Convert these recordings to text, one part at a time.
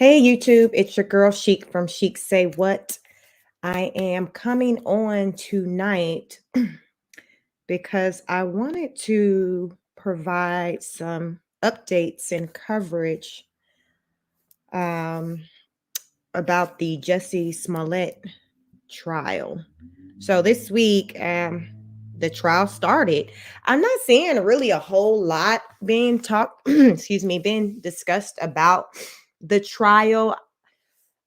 Hey YouTube, it's your girl Chic from Chic Say What. I am coming on tonight because I wanted to provide some updates and coverage um, about the Jussie Smollett trial. So this week, the trial started. I'm not seeing really a whole lot being talked, being discussed about the trial.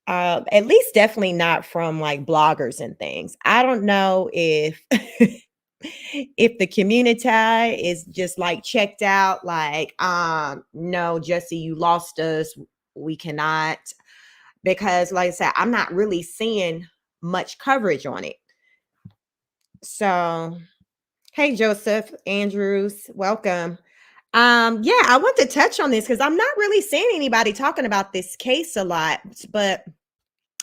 At least definitely not from like bloggers and things. I don't know if if the community is just like checked out, like, no, Jesse, you lost us. We cannot, because like I said, I'm not really seeing much coverage on it. So, hey Joseph Andrews, welcome. Yeah, I want to touch on this because I'm not really seeing anybody talking about this case a lot, but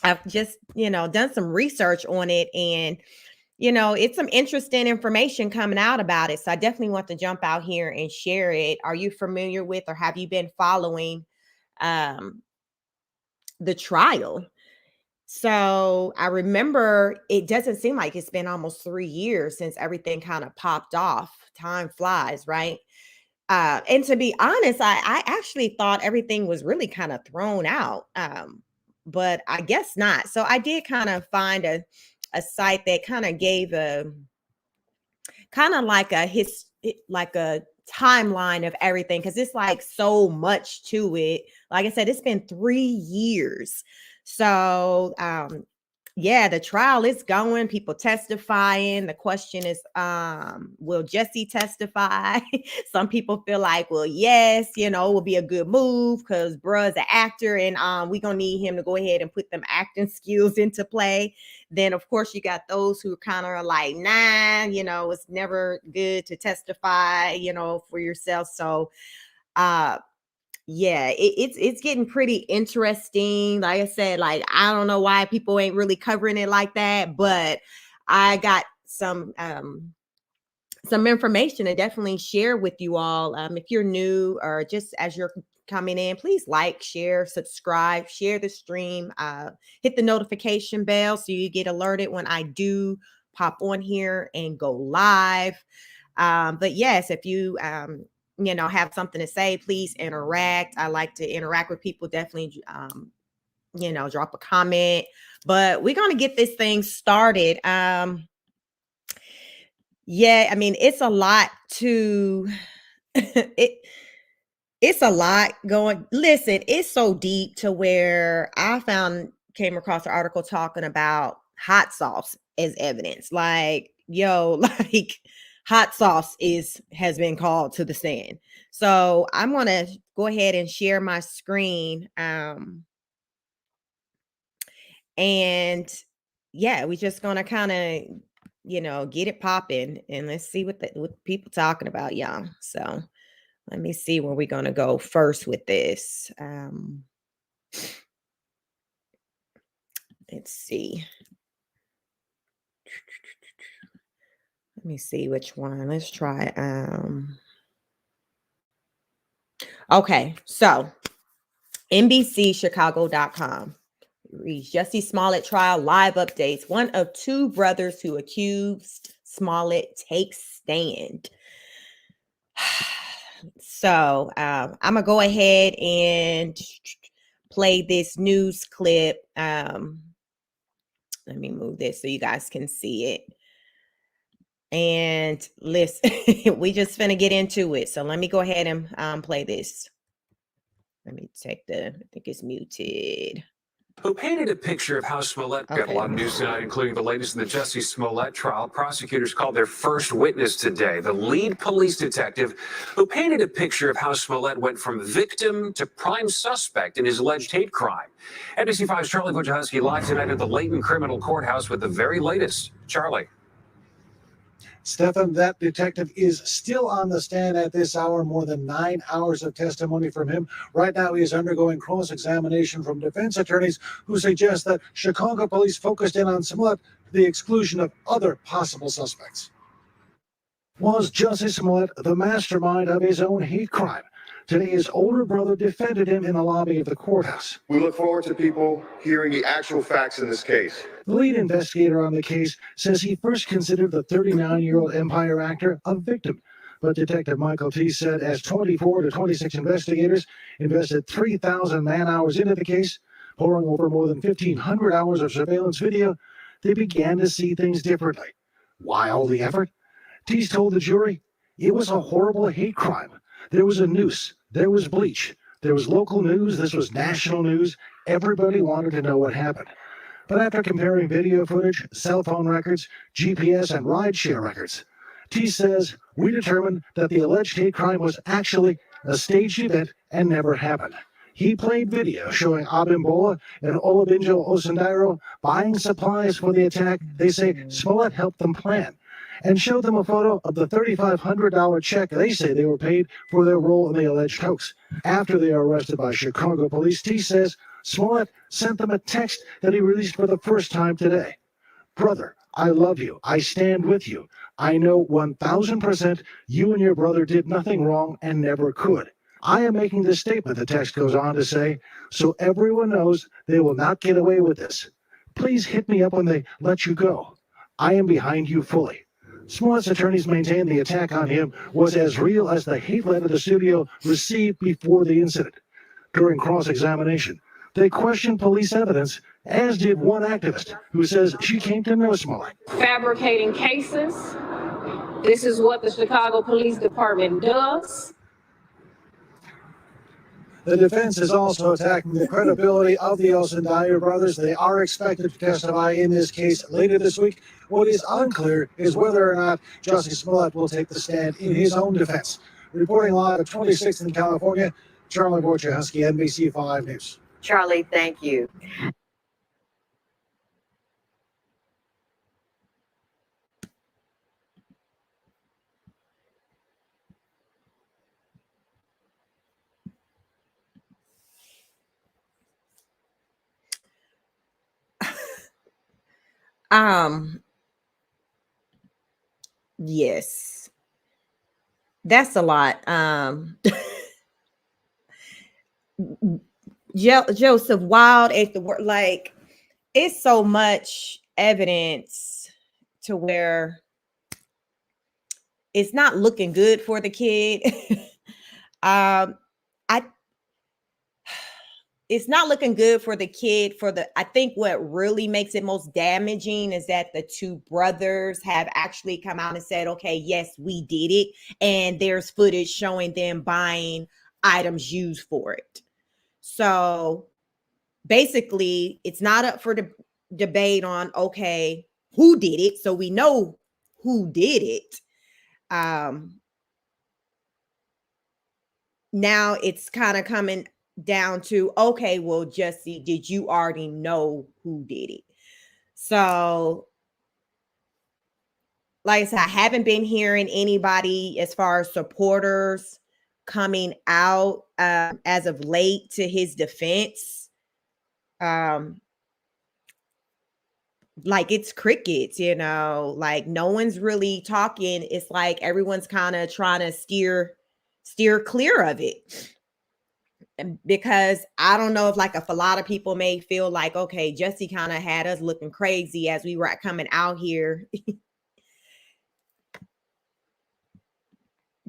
I've just, done some research on it, and, it's some interesting information coming out about it. So I definitely want to jump out here and share it. Are you familiar with, or have you been following um, the trial? So I remember it doesn't seem like it's been almost 3 years since everything kind of popped off. Time flies, right? And to be honest, I actually thought everything was really kind of thrown out. But I guess not. So I did kind of find a site that kind of gave a kind of like like a timeline of everything, because it's like so much to it. Like I said, it's been 3 years. So yeah, the trial is going, people testifying. The question is, will Jesse testify? Some people feel like, well, yes, it will be a good move because bruh's an actor, and we're gonna need him to go ahead and put them acting skills into play. Then of course you got those who kind of are like, nah, it's never good to testify, for yourself. So yeah, it's getting pretty interesting. Like I said, like, I don't know why people ain't really covering it like that, but I got some information to definitely share with you all. If you're new, or just as you're coming in, please like, share, subscribe, share the stream, hit the notification bell so you get alerted when I do pop on here and go live. But yes, if you have something to say, please interact. I like to interact with people. Definitely drop a comment. But we're going to get this thing started. Yeah, I mean, it's a lot to it's a lot going. Listen, it's so deep to where I came across an article talking about hot sauce as evidence. Like, yo, like, hot sauce has been called to the stand. So I'm gonna go ahead and share my screen. And yeah, we're just gonna kind of get it popping, and let's see what people talking about, y'all. So let me see where we're gonna go first with this. Let's see. Let me see which one. Let's try. Okay, so NBCChicago.com reads Jussie Smollett trial live updates. One of two brothers who accused Smallet takes stand. So I'm gonna go ahead and play this news clip. Let me move this so you guys can see it. And listen, we just finna get into it. So let me go ahead and play this. Let me take I think it's muted. Who painted a picture of how Smallet got a lot of news tonight, including the latest in the Jussie Smollett trial. Prosecutors called their first witness today, the lead police detective who painted a picture of how Smallet went from victim to prime suspect in his alleged hate crime. NBC5's Charlie Wojciechowski live tonight at the Layton Criminal Courthouse with the very latest. Charlie. Stefan, that detective is still on the stand at this hour. More than 9 hours of testimony from him. Right now, he is undergoing cross-examination from defense attorneys who suggest that Chicago police focused in on Smallet to the exclusion of other possible suspects. Was Jussie Smollett the mastermind of his own hate crime? Today, his older brother defended him in the lobby of the courthouse. We look forward to people hearing the actual facts in this case. The lead investigator on the case says he first considered the 39-year-old Empire actor a victim. But Detective Michael T. said as 24 to 26 investigators invested 3,000 man-hours into the case, poring over more than 1,500 hours of surveillance video, they began to see things differently. Why all the effort? Tease told the jury, it was a horrible hate crime. There was a noose. There was bleach. There was local news. This was national news. Everybody wanted to know what happened. But after comparing video footage, cell phone records, GPS, and rideshare records, T says, we determined that the alleged hate crime was actually a staged event and never happened. He played video showing Abimbola and Abimbola Osundairo buying supplies for the attack they say Smallet helped them plan, and showed them a photo of the $3,500 check they say they were paid for their role in the alleged hoax. After they are arrested by Chicago police, T says Smallet sent them a text that he released for the first time today. Brother, I love you. I stand with you. I know 1,000% you and your brother did nothing wrong and never could. I am making this statement, the text goes on to say, so everyone knows they will not get away with this. Please hit me up when they let you go. I am behind you fully. Smollett's attorneys maintain the attack on him was as real as the hate letter the studio received before the incident. During cross-examination, they questioned police evidence, as did one activist who says she came to know Smallet. Fabricating cases. This is what the Chicago Police Department does. The defense is also attacking the credibility of the Osundairo brothers. They are expected to testify in this case later this week. What is unclear is whether or not Jussie Smollett will take the stand in his own defense. Reporting live at 26th in California, Charlie Wojciechowski, NBC 5 News. Charlie, thank you. Yes, that's a lot. Joseph Wild at the word, like, it's so much evidence to where it's not looking good for the kid. It's not looking good for the kid. I think what really makes it most damaging is that the two brothers have actually come out and said, okay, yes, we did it. And there's footage showing them buying items used for it. So basically, it's not up for the debate on, okay, who did it? So we know who did it. Now it's kind of coming down to, okay, well, Jussie, did you already know who did it? So, like I said, I haven't been hearing anybody as far as supporters coming out as of late to his defense. Like, it's crickets, you know, like no one's really talking. It's like everyone's kind of trying to steer clear of it. Because I don't know if a lot of people may feel like, okay, Jussie kind of had us looking crazy as we were coming out here.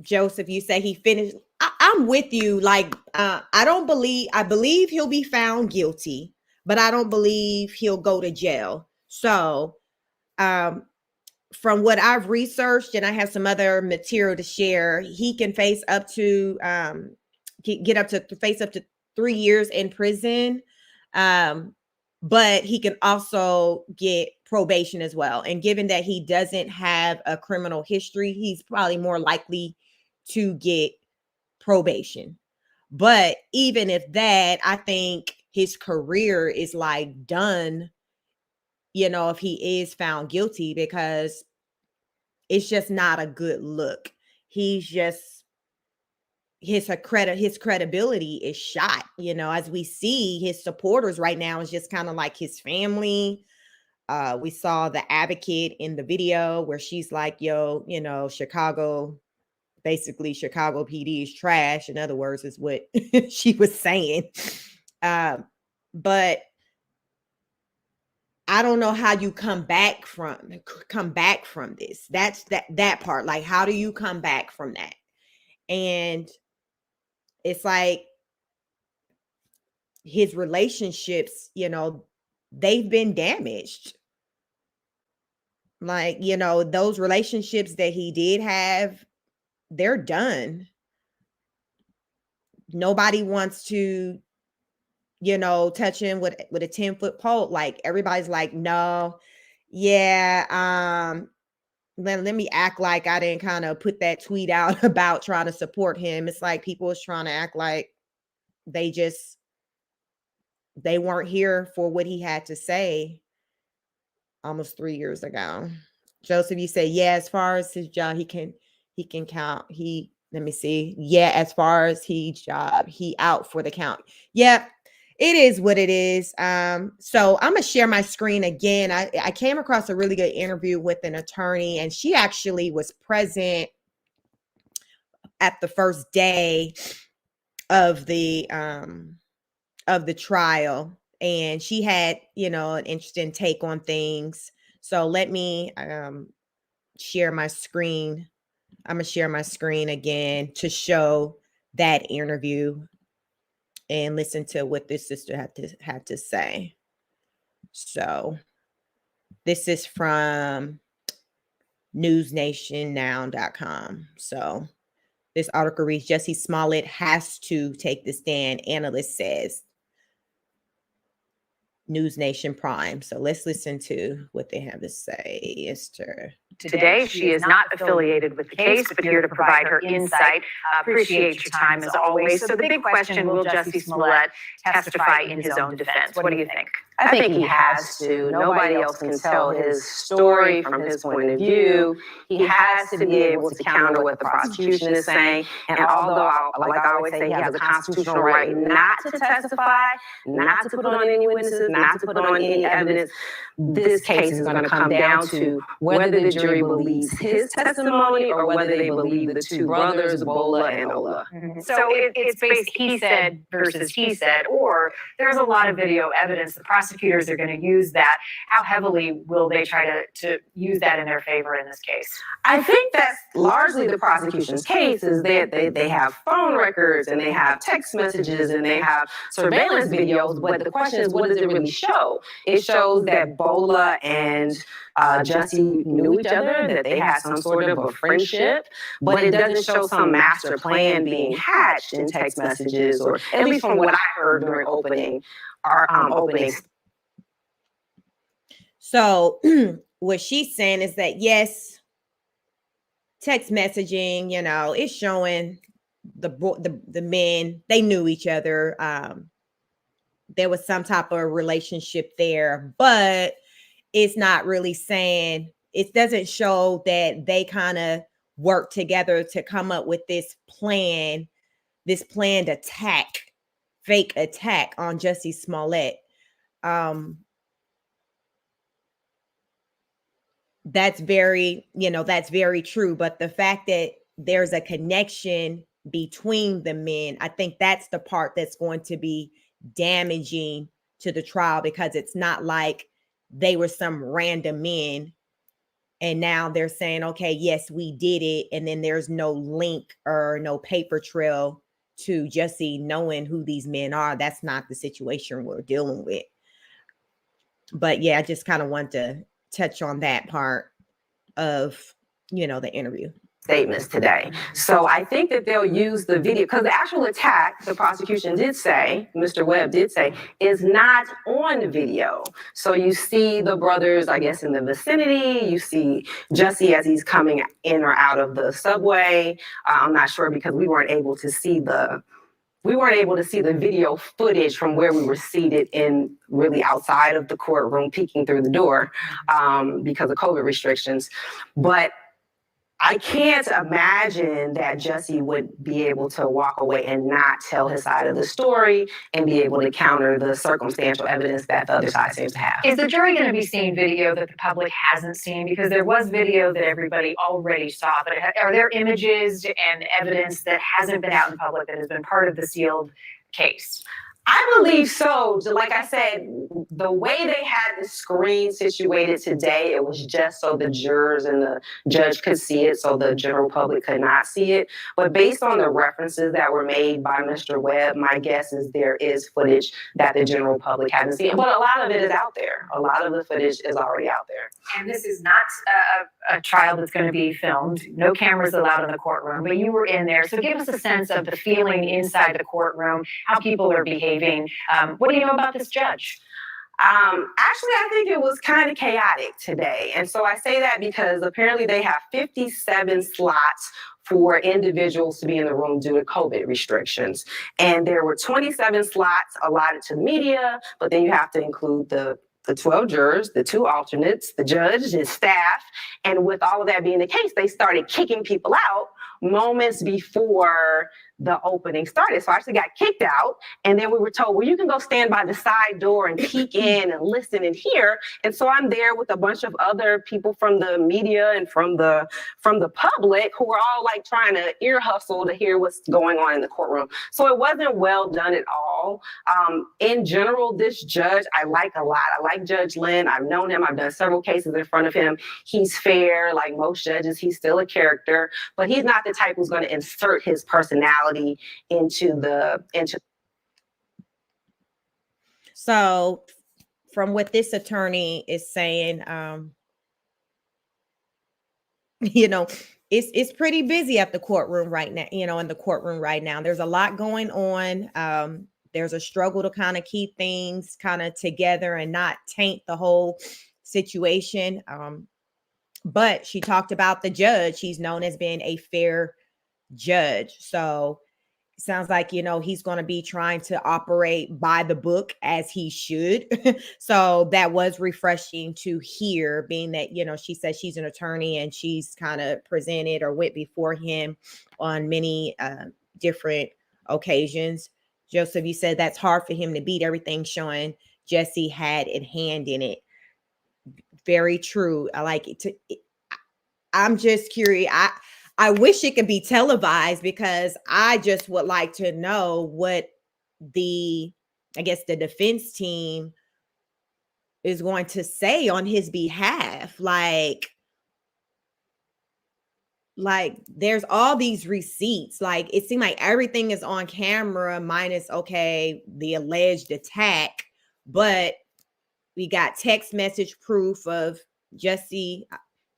Joseph, you say he finished. I'm with you. Like, I believe he'll be found guilty, but I don't believe he'll go to jail. So, from what I've researched, and I have some other material to share, he can face up to, face up to 3 years in prison. But he can also get probation as well. And given that he doesn't have a criminal history, he's probably more likely to get probation. But even if that, I think his career is like done, you know, if he is found guilty, because it's just not a good look. His credibility is shot, you know, as we see his supporters right now is just kind of like his family. We saw the advocate in the video where she's like, yo, you know, Chicago basically Chicago PD is trash. In other words, is what she was saying. But I don't know how you come back from this. That's that part. Like, how do you come back from that? And it's like his relationships, they've been damaged. Like, those relationships that he did have, they're done. Nobody wants to, touch him with a 10-foot pole. Like, everybody's like, no, yeah, let me act like I didn't kind of put that tweet out about trying to support him. It's like people was trying to act like they weren't here for what he had to say almost 3 years ago. Joseph, you say, yeah, as far as his job, he can count. Let me see. Yeah, as far as he out for the count. Yeah, it is what it is. So I'm gonna share my screen again. I came across a really good interview with an attorney, and she actually was present at the first day of the trial, and she had, an interesting take on things. So let me share my screen. I'm gonna share my screen again to show that interview and listen to what this sister had to say. So this is from newsnationnow.com. So this article reads, Jussie Smollett has to take the stand, analyst says. News Nation Prime. So let's listen to what they have to say. Esther. Today, she is not affiliated with the case, but here to provide her insight. Appreciate your time as always. So the big question, will Jussie Smollett testify in his own defense? What do you think? I think he has to. Nobody else can tell his story from his point of view. He has to be able to counter what the prosecution is saying. And although, like I always say, he has a constitutional right not to testify, not to put on any witnesses, not to put on any evidence, this case is going to come down to whether the jury believes his testimony or whether they believe the two brothers, Bola and Ola. So it's based he said versus he said, or there's a lot of video evidence. The prosecutors are going to use that. How heavily will they try to use that in their favor in this case? I think that's largely the prosecution's case, is that they have phone records and they have text messages and they have surveillance videos. But the question is, what does it really show? It shows that Bola and Jussie knew each other, that they had some sort of a friendship, but it doesn't show some master plan being hatched in text messages, or at least from what I heard during openings. So what she's saying is that, yes, text messaging, is showing the men, they knew each other. There was some type of relationship there, but it's not really saying, it doesn't show that they kind of worked together to come up with this planned attack, fake attack on Jussie Smollett. That's very true. But the fact that there's a connection between the men, I think that's the part that's going to be damaging to the trial, because it's not like they were some random men and now they're saying, okay, yes, we did it, and then there's no link or no paper trail to Jussie knowing who these men are. That's not the situation we're dealing with. But yeah, I just kind of want to touch on that part of the interview. Statements today. So I think that they'll use the video, because the actual attack, the prosecution did say, Mr. Webb did say, is not on video. So you see the brothers, I guess, in the vicinity. You see Jussie as he's coming in or out of the subway. I'm not sure, because we weren't able to see the video footage from where we were seated in really outside of the courtroom, peeking through the door because of COVID restrictions. But I can't imagine that Jussie would be able to walk away and not tell his side of the story and be able to counter the circumstantial evidence that the other side seems to have. Is the jury going to be seeing video that the public hasn't seen? Because there was video that everybody already saw, but are there images and evidence that hasn't been out in public that has been part of the sealed case? I believe so. Like I said, the way they had the screen situated today, it was just so the jurors and the judge could see it, so the general public could not see it. But based on the references that were made by Mr. Webb, my guess is there is footage that the general public hasn't seen. But a lot of it is out there. A lot of the footage is already out there. And this is not a trial that's going to be filmed. No cameras allowed in the courtroom, but you were in there. So give us a sense of the feeling inside the courtroom, how people are behaving. What do you know about this judge? Actually, I think it was kind of chaotic today. And so I say that because apparently they have 57 slots for individuals to be in the room due to COVID restrictions. And there were 27 slots allotted to the media, but then you have to include the 12 jurors, the 2 alternates, the judge, his staff. And with all of that being the case, they started kicking people out moments before the opening started. So I actually got kicked out, and then we were told, well, you can go stand by the side door and peek in and listen and hear. And so I'm there with a bunch of other people from the media and from the public who are all like trying to ear hustle to hear what's going on in the courtroom. So it wasn't well done at all. In general, this judge, I like a lot. I like Judge Lynn. I've known him. I've done several cases in front of him. He's fair, like most judges. He's still a character, but he's not the type who's going to insert his personality into. So from what this attorney is saying, it's pretty busy at the courtroom right now, in the courtroom right now. There's a lot going on. There's a struggle to kind of keep things kind of together and not taint the whole situation. But she talked about the judge. He's known as being a fair judge. So it sounds like, he's going to be trying to operate by the book as he should. So that was refreshing to hear, being that, she says she's an attorney and she's kind of presented or went before him on many different occasions. Joseph, you said that's hard for him to beat, everything showing Jussie had a hand in it. Very true. I like it. I'm just curious. I wish it could be televised, because I just would like to know what the defense team is going to say on his behalf. Like there's all these receipts. Like it seemed like everything is on camera minus, the alleged attack, but we got text message proof of Jussie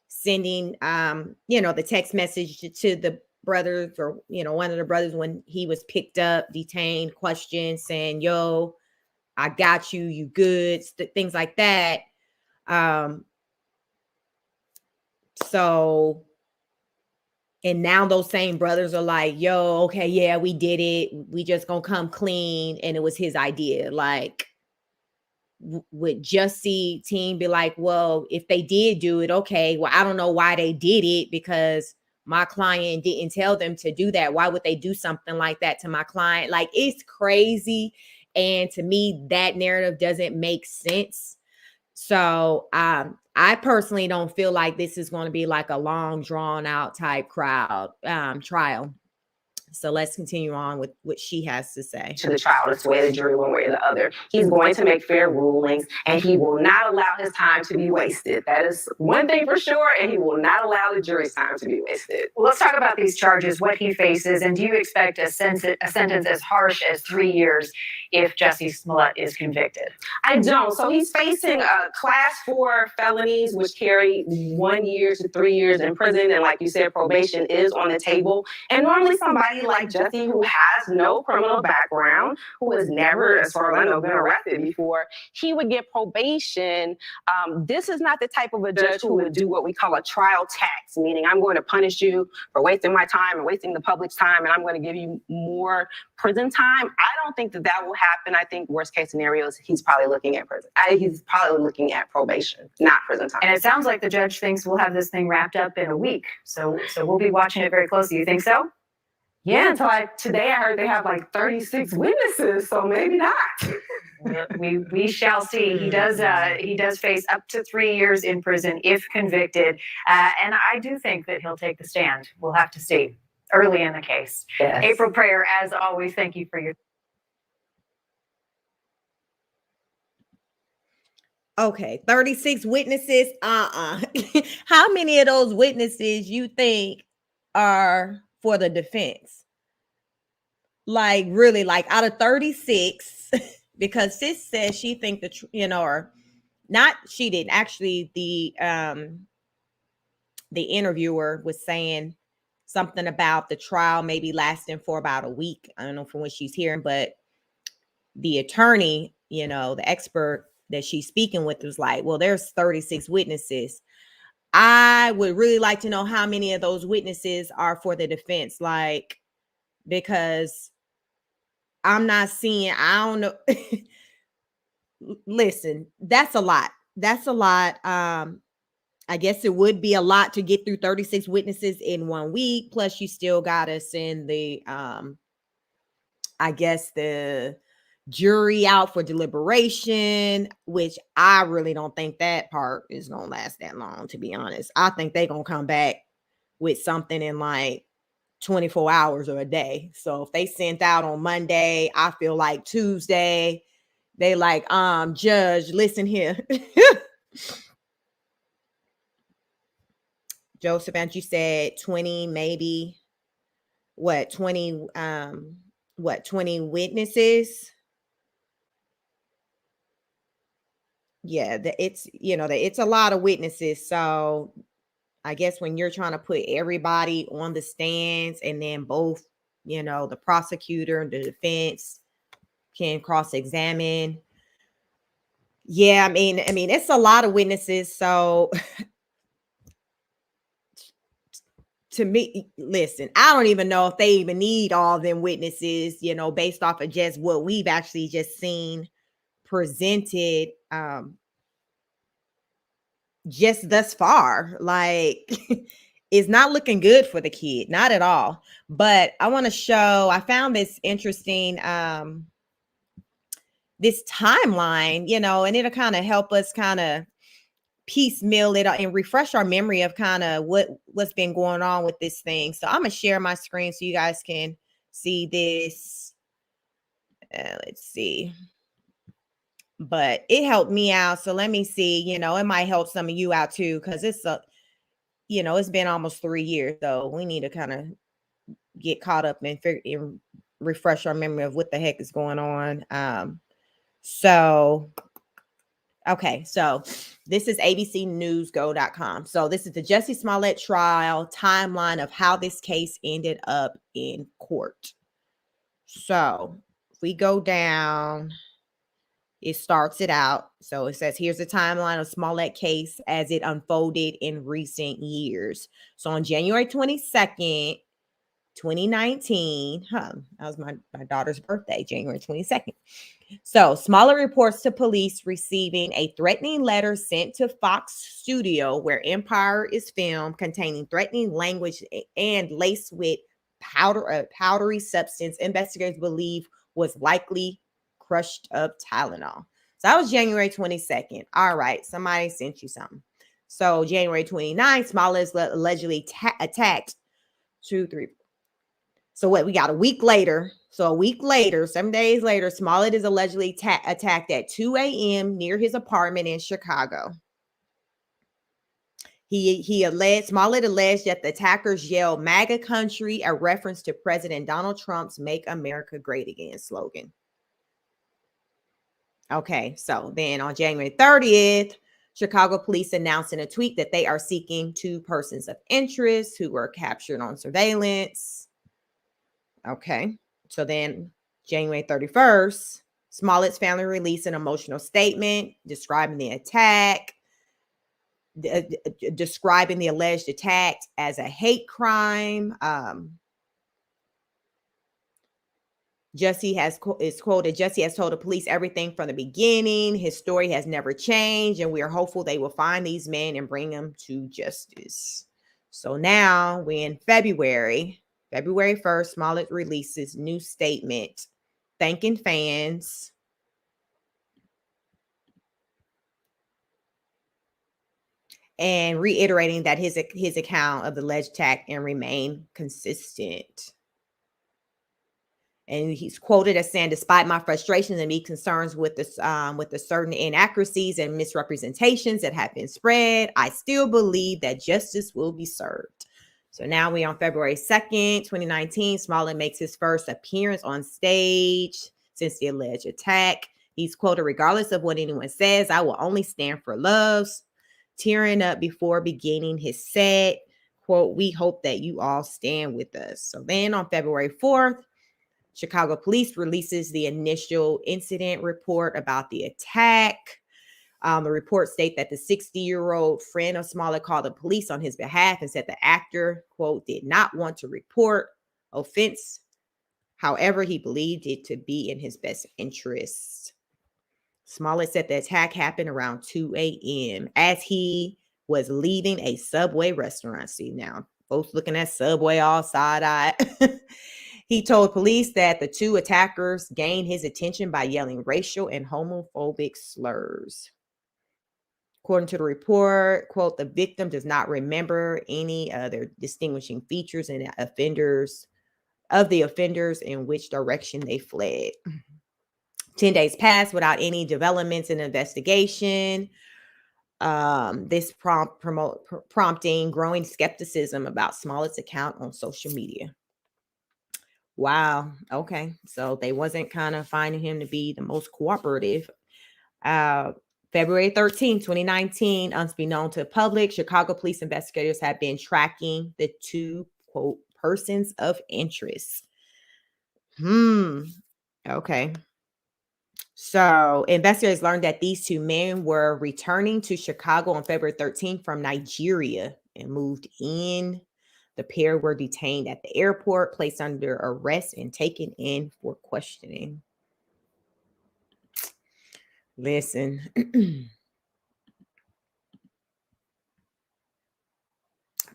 sending, the text message to the brothers, or, one of the brothers when he was picked up, detained, questioned, saying, yo, I got you, you good, things like that. So, and now those same brothers are like, yo, okay, yeah, we did it. We just gonna come clean. And it was his idea. Like, would Jussie team be like, well, if they did do it, okay, well, I don't know why they did it, because my client didn't tell them to do that. Why would they do something like that to my client? Like, it's crazy. And to me, that narrative doesn't make sense. So I personally don't feel like this is going to be like a long, drawn out type trial. So let's continue on with what she has to say. To the trial to sway the jury one way or the other. He's going to make fair rulings, and he will not allow his time to be wasted. That is one thing for sure, and he will not allow the jury's time to be wasted. Well, let's talk about these charges, what he faces, and do you expect a sentence as harsh as 3 years if Jussie Smollett is convicted? I don't. So he's facing class 4 felonies, which carry 1 year to 3 years in prison, and like you said, probation is on the table. And normally somebody like Jussie, who has no criminal background, who has never, as far as I know, been arrested before, he would get probation. This is not the type of a judge who would do what we call a trial tax, meaning I'm going to punish you for wasting my time and wasting the public's time, and I'm going to give you more prison time. I don't think that will happen. I think worst case scenario is he's probably looking at prison. He's probably looking at probation, not prison time. And it sounds like the judge thinks we'll have this thing wrapped up in a week. So we'll be watching it very closely. You think so? Yeah, until today I heard they have like 36 witnesses, so maybe not. We shall see. He does face up to 3 years in prison if convicted, and I do think that he'll take the stand. We'll have to see early in the case. Yes. April Prayer, as always, thank you for your. Okay, 36 witnesses. How many of those witnesses you think are for the defense? Like, really, like out of 36, because sis says she think or not, she didn't actually. The interviewer was saying something about the trial maybe lasting for about a week. I don't know from what she's hearing, but the attorney, the expert that she's speaking with was like, well, there's 36 witnesses. I would really like to know how many of those witnesses are for the defense, like, because I'm not seeing, I don't know. Listen, that's a lot. That's a lot. I guess it would be a lot to get through 36 witnesses in 1 week. Plus you still got to send the, I guess the jury out for deliberation, which I really don't think that part is going to last that long, to be honest. I think they're going to come back with something in like 24 hours or a day. So if they sent out on Monday, I feel like Tuesday, they like, judge, listen here. Joseph, and you said 20, maybe 20 witnesses. Yeah, it's a lot of witnesses. So I guess when you're trying to put everybody on the stands and then both, the prosecutor and the defense can cross-examine. Yeah, I mean, it's a lot of witnesses. So to me, listen, I don't even know if they even need all them witnesses, based off of just what we've actually just seen presented just thus far. Like, it's not looking good for the kid, not at all. But I want to show, I found this interesting this timeline, and it'll kind of help us kind of piecemeal it and refresh our memory of kind of what's been going on with this thing. So I'm gonna share my screen so you guys can see this. Let's see. But it helped me out. So let me see, it might help some of you out too, because it's it's been almost 3 years. So we need to kind of get caught up and refresh our memory of what the heck is going on. Okay, so this is abcnewsgo.com. So this is the Jussie Smollett trial timeline of how this case ended up in court. So if we go down, it starts it out. So it says, here's the timeline of Smollett case as it unfolded in recent years. So on January 22nd, 2019, that was my daughter's birthday, January 22nd. So Smollett reports to police receiving a threatening letter sent to Fox Studio where Empire is filmed, containing threatening language and laced with powdery substance investigators believe was likely crushed up Tylenol. So that was January 22nd. All right, somebody sent you something. So January 29th, Smollett is allegedly attacked 2, 3. So what, we got a week later. So a week later, 7 days later, Smollett is allegedly attacked at 2 a.m. near his apartment in Chicago. Smollett alleged that the attackers yelled MAGA country, a reference to President Donald Trump's Make America Great Again slogan. Okay, so then on January 30th, Chicago police announced in a tweet that they are seeking 2 persons of interest who were captured on surveillance. Okay. So then January 31st, Smollett's family released an emotional statement describing the attack, describing the alleged attack as a hate crime. Jussie is quoted, Jussie has told the police everything from the beginning. His story has never changed, and we are hopeful they will find these men and bring them to justice. So now we're in February 1st, Smallet releases new statement thanking fans. And reiterating that his account of the alleged attack and remain consistent. And he's quoted as saying, despite my frustrations and me concerns with this, with the certain inaccuracies and misrepresentations that have been spread, I still believe that justice will be served. So now we on February 2nd, 2019, Smallett makes his first appearance on stage since the alleged attack. He's quoted, regardless of what anyone says, I will only stand for loves. Tearing up before beginning his set, quote, we hope that you all stand with us. So then on February 4th, Chicago police releases the initial incident report about the attack. The report states that the 60-year-old friend of Smallet called the police on his behalf and said the actor, quote, did not want to report offense. However, he believed it to be in his best interest. Smallet said the attack happened around 2 a.m. as he was leaving a Subway restaurant. See, now, folks looking at Subway all side-eyed. He told police that the two attackers gained his attention by yelling racial and homophobic slurs. According to the report, quote, the victim does not remember any other distinguishing features and offenders in which direction they fled. 10 days passed without any developments in the investigation. This prompting growing skepticism about Smollett's account on social media. Wow. Okay. So they wasn't kind of finding him to be the most cooperative. February 13, 2019, unbeknown to the public, Chicago police investigators have been tracking the two, quote, persons of interest. Okay. So investigators learned that these two men were returning to Chicago on February 13th from Nigeria and moved in. The pair were detained at the airport, placed under arrest, and taken in for questioning. Listen.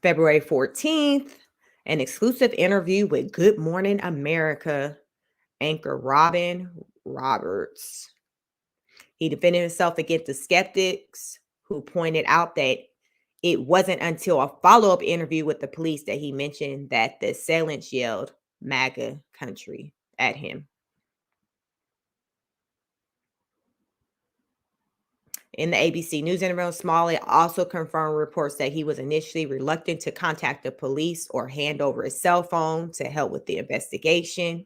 February 14th, an exclusive interview with Good Morning America anchor Robin Roberts. He defended himself against the skeptics who pointed out that it wasn't until a follow-up interview with the police that he mentioned that the assailants yelled MAGA country at him. In the ABC News interview, Smallet also confirmed reports that he was initially reluctant to contact the police or hand over his cell phone to help with the investigation.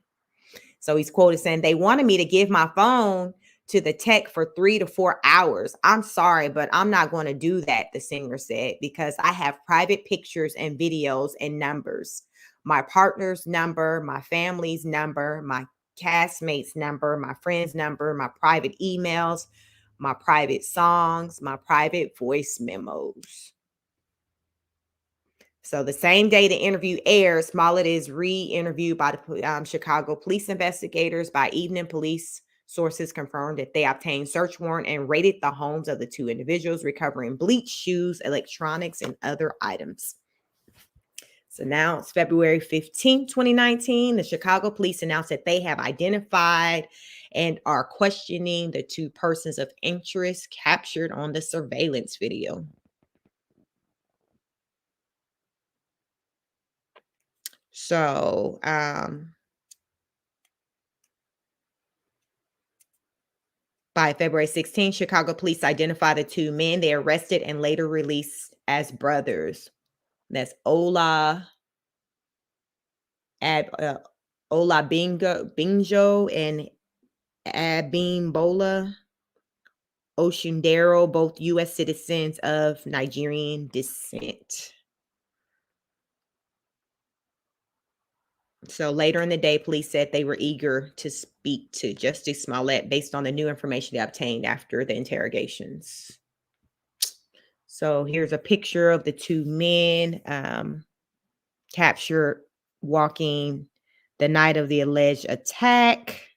So he's quoted saying, they wanted me to give my phone to the tech for 3 to 4 hours. I'm sorry, but I'm not going to do that, the singer said, because I have private pictures and videos and numbers. My partner's number, my family's number, my castmates' number, my friend's number, my private emails, my private songs, my private voice memos. So the same day the interview airs, Smallet is re-interviewed by the Chicago police investigators. By evening, police sources confirmed that they obtained search warrant and raided the homes of the two individuals, recovering bleach, shoes, electronics, and other items. So now it's February 15, 2019. The Chicago police announced that they have identified and are questioning the two persons of interest captured on the surveillance video. So, by February 16, Chicago police identified the two men they arrested and later released as brothers. That's Ola Binjo and Abimbola Osundairo, both U.S. citizens of Nigerian descent. So later in the day, police said they were eager to speak to Jussie Smollett based on the new information they obtained after the interrogations. So here's a picture of the two men captured walking the night of the alleged attack.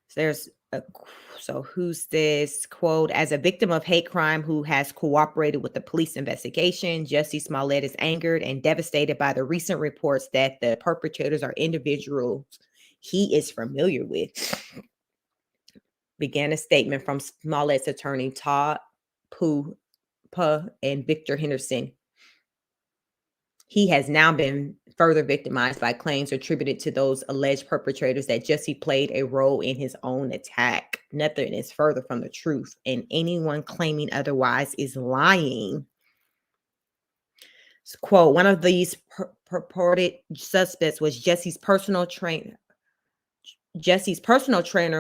So who's this? Quote, as a victim of hate crime who has cooperated with the police investigation, Jussie Smollett is angered and devastated by the recent reports that the perpetrators are individuals he is familiar with. Began a statement from Smollett's attorney, Todd Puh and Victor Henderson. He has now been further victimized by claims attributed to those alleged perpetrators that Jussie played a role in his own attack. Nothing is further from the truth, and anyone claiming otherwise is lying. Quote, one of these purported suspects was Jussie's personal trainer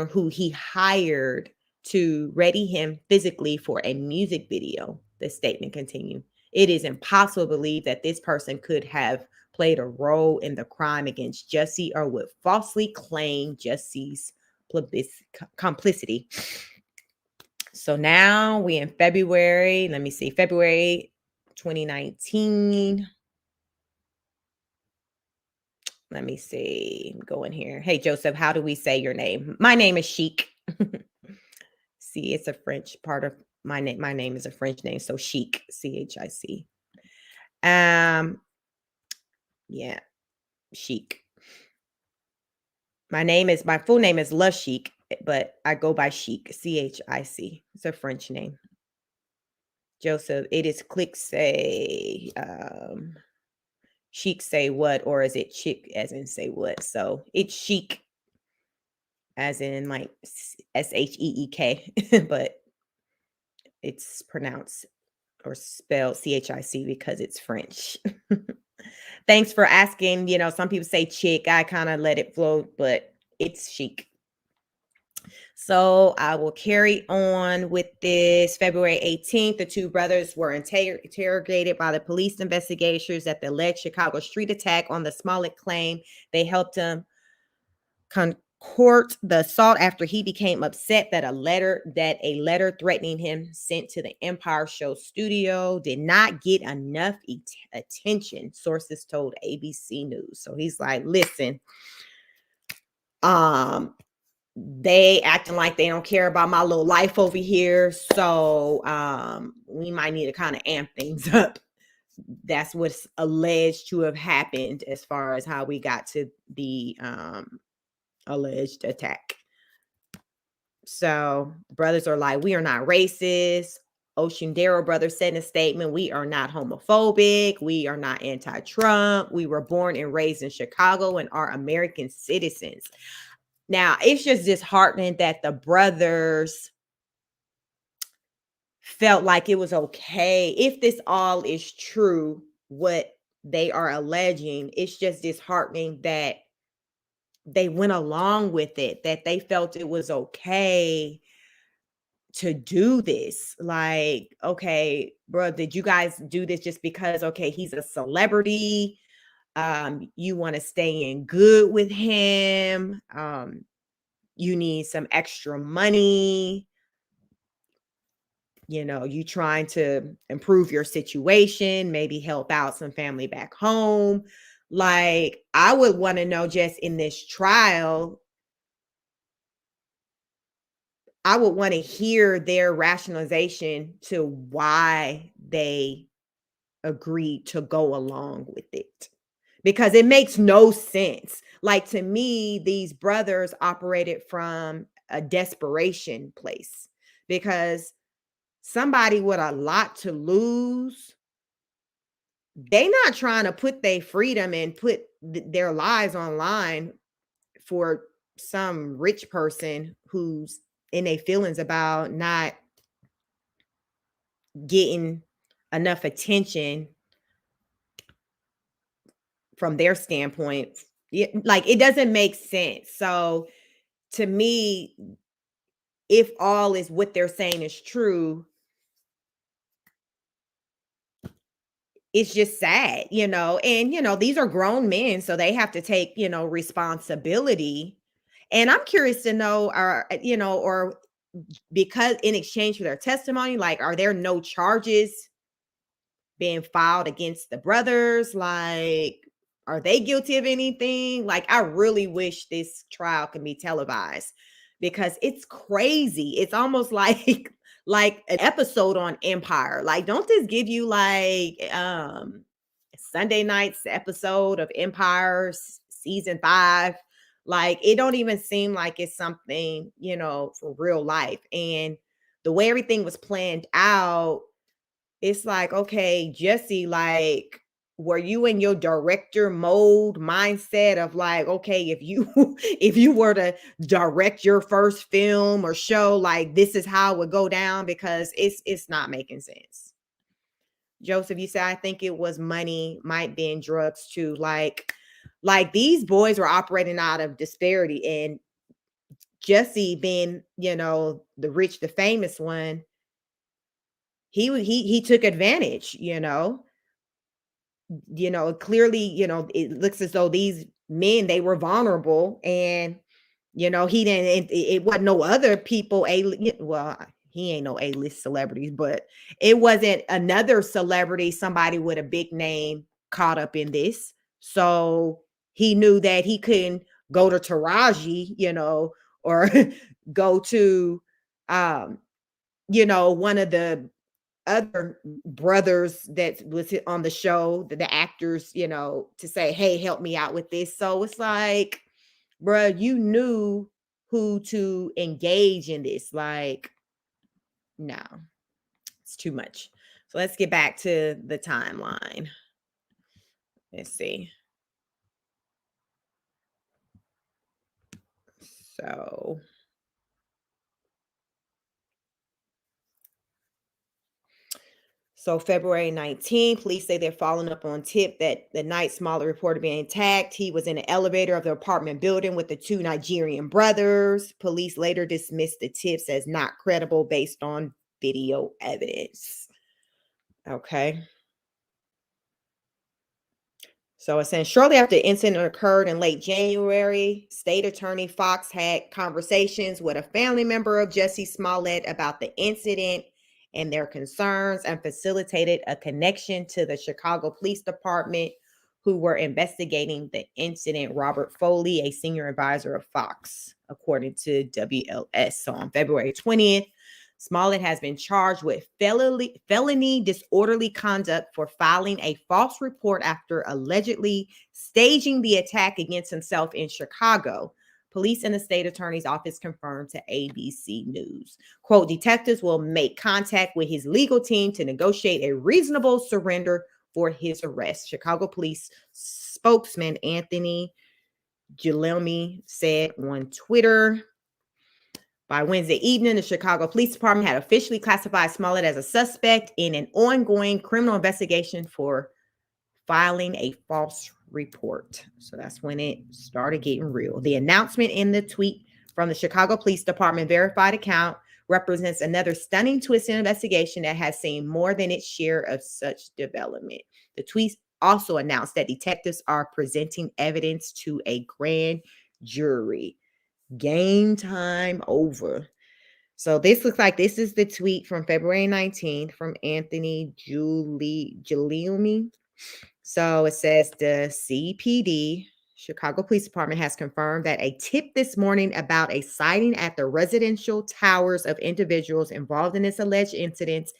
who he hired to ready him physically for a music video, the statement continued. It is impossible to believe that this person could have played a role in the crime against Jussie or would falsely claim Jussie's complicity. So now we in February. Let me see, February 2019. Let me see. Go in here. Hey, Joseph, how do we say your name? My name is Chic. See, it's a French part of my name. My name is a French name, so Chic, C-H-I-C. Yeah, Chic. My full name is La Chic, but I go by Chic, C-H-I-C. It's a French name. Joseph, it is click say, chic say what, or is it chick as in say what? So it's chic as in like S-H-E-E-K, but it's pronounced or spelled C-H-I-C because it's French. Thanks for asking. You know, some people say chick. I kind of let it float, but it's chic. So I will carry on with this. February 18th, the two brothers were interrogated by the police investigators at the alleged Chicago street attack on the Smallet claim. They helped him court the assault after he became upset that a letter threatening him sent to the Empire Show studio did not get enough attention, sources told ABC News. So he's like, listen, they acting like they don't care about my little life over here, so we might need to kind of amp things up. That's what's alleged to have happened as far as how we got to the alleged attack. So brothers are like, we are not racist. Osundairo brothers said in a statement, we are not homophobic. We are not anti-Trump. We were born and raised in Chicago and are American citizens. Now, it's just disheartening that the brothers felt like it was okay. If this all is true, what they are alleging, it's just disheartening that they went along with it, that they felt it was okay to do this. Like, okay, bro, did you guys do this just because, okay, he's a celebrity? You want to stay in good with him? You need some extra money. You know, you trying to improve your situation, maybe help out some family back home. Like, I would want to know just in this trial, I would want to hear their rationalization to why they agreed to go along with it. Because it makes no sense. Like, to me, these brothers operated from a desperation place because somebody with a lot to lose, they not trying to put their freedom and put their lives online for some rich person who's in their feelings about not getting enough attention from their standpoint. Like, it doesn't make sense. So to me, if all is what they're saying is true, it's just sad, and these are grown men, so they have to take, responsibility. And I'm curious to know, or because in exchange for their testimony, like, are there no charges being filed against the brothers? Like, are they guilty of anything? Like, I really wish this trial can be televised because it's crazy. It's almost like like an episode on Empire. Like, don't this give you like Sunday night's episode of Empire season 5? Like, it don't even seem like it's something, for real life. And the way everything was planned out, it's like, okay, Jesse, like, were you in your director mode mindset of like, okay, if you if you were to direct your first film or show, like, this is how it would go down? Because it's not making sense. Joseph, you said I think it was money, might be in drugs too. Like these boys were operating out of disparity, and Jesse being, the rich, the famous one, he took advantage, clearly, it looks as though these men, they were vulnerable, and he didn't, it wasn't no other people, well, he ain't no A-list celebrities, but it wasn't another celebrity, somebody with a big name caught up in this. So he knew that he couldn't go to Taraji, or go to one of the other brothers that was on the show, the actors, to say, hey, help me out with this. So it's like, bruh, you knew who to engage in this. Like, no, it's too much. So let's get back to the timeline. Let's see. So February 19th, police say they're following up on tip that the night Smallet reported being attacked, he was in the elevator of the apartment building with the 2 Nigerian brothers. Police later dismissed the tips as not credible based on video evidence. Okay. So it's saying shortly after the incident occurred in late January, State Attorney Fox had conversations with a family member of Jussie Smollett about the incident and their concerns, and facilitated a connection to the Chicago Police Department, who were investigating the incident. Robert Foley, a senior advisor of Fox, according to WLS. So on February 20th, Smallet has been charged with felony disorderly conduct for filing a false report after allegedly staging the attack against himself in Chicago. Police and the state attorney's office confirmed to ABC News. Quote, detectives will make contact with his legal team to negotiate a reasonable surrender for his arrest. Chicago police spokesman Anthony Guillermi said on Twitter. By Wednesday evening, the Chicago Police Department had officially classified Smallet as a suspect in an ongoing criminal investigation for filing a false report. So that's when it started getting real. The announcement in the tweet from the Chicago Police Department verified account represents another stunning twist in investigation that has seen more than its share of such development. The tweet also announced that detectives are presenting evidence to a grand jury. Game time over. So this looks like this is the tweet from February 19th from Anthony Guillermi. So it says the CPD, Chicago Police Department, has confirmed that a tip this morning about a sighting at the residential towers of individuals involved in this alleged incident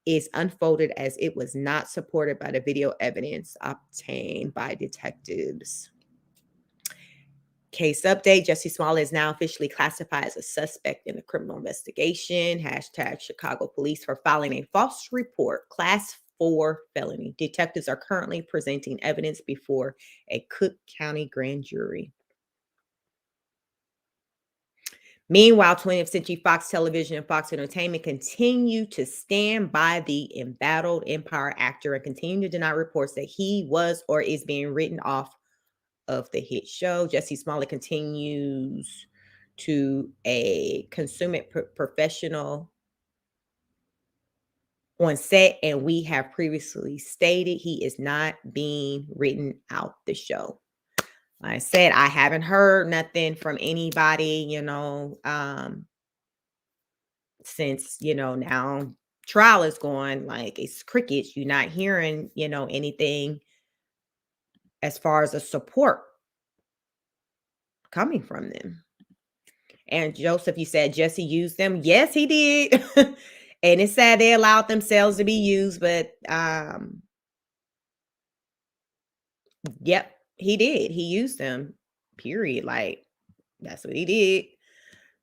is unfolded as it was not supported by the video evidence obtained by detectives. Case update, Jussie Smollett is now officially classified as a suspect in a criminal investigation. Hashtag Chicago police for filing a false report, class 4 felony. Detectives are currently presenting evidence before a Cook County grand jury. Meanwhile, 20th Century Fox Television and Fox Entertainment continue to stand by the embattled Empire actor and continue to deny reports that he was or is being written off of the hit show. Jussie Smollett continues to a consummate professional on set, and we have previously stated he is not being written out the show. Like I said, I haven't heard nothing from anybody, since, now trial is going, like it's crickets. You're not hearing, anything as far as a support coming from them. And Joseph, you said Jussie used them. Yes, he did. And it's sad they allowed themselves to be used, but yep, he did. He used them, period. Like, that's what he did.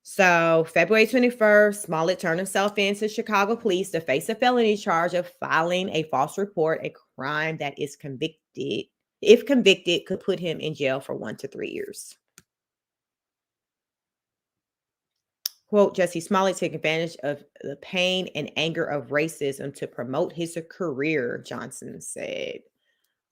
So February 21st, Smollett turned himself in to Chicago police to face a felony charge of filing a false report, a crime that is convicted, if convicted, could put him in jail for 1 to 3 years. Quote, Jussie Smollett took advantage of the pain and anger of racism to promote his career, Johnson said.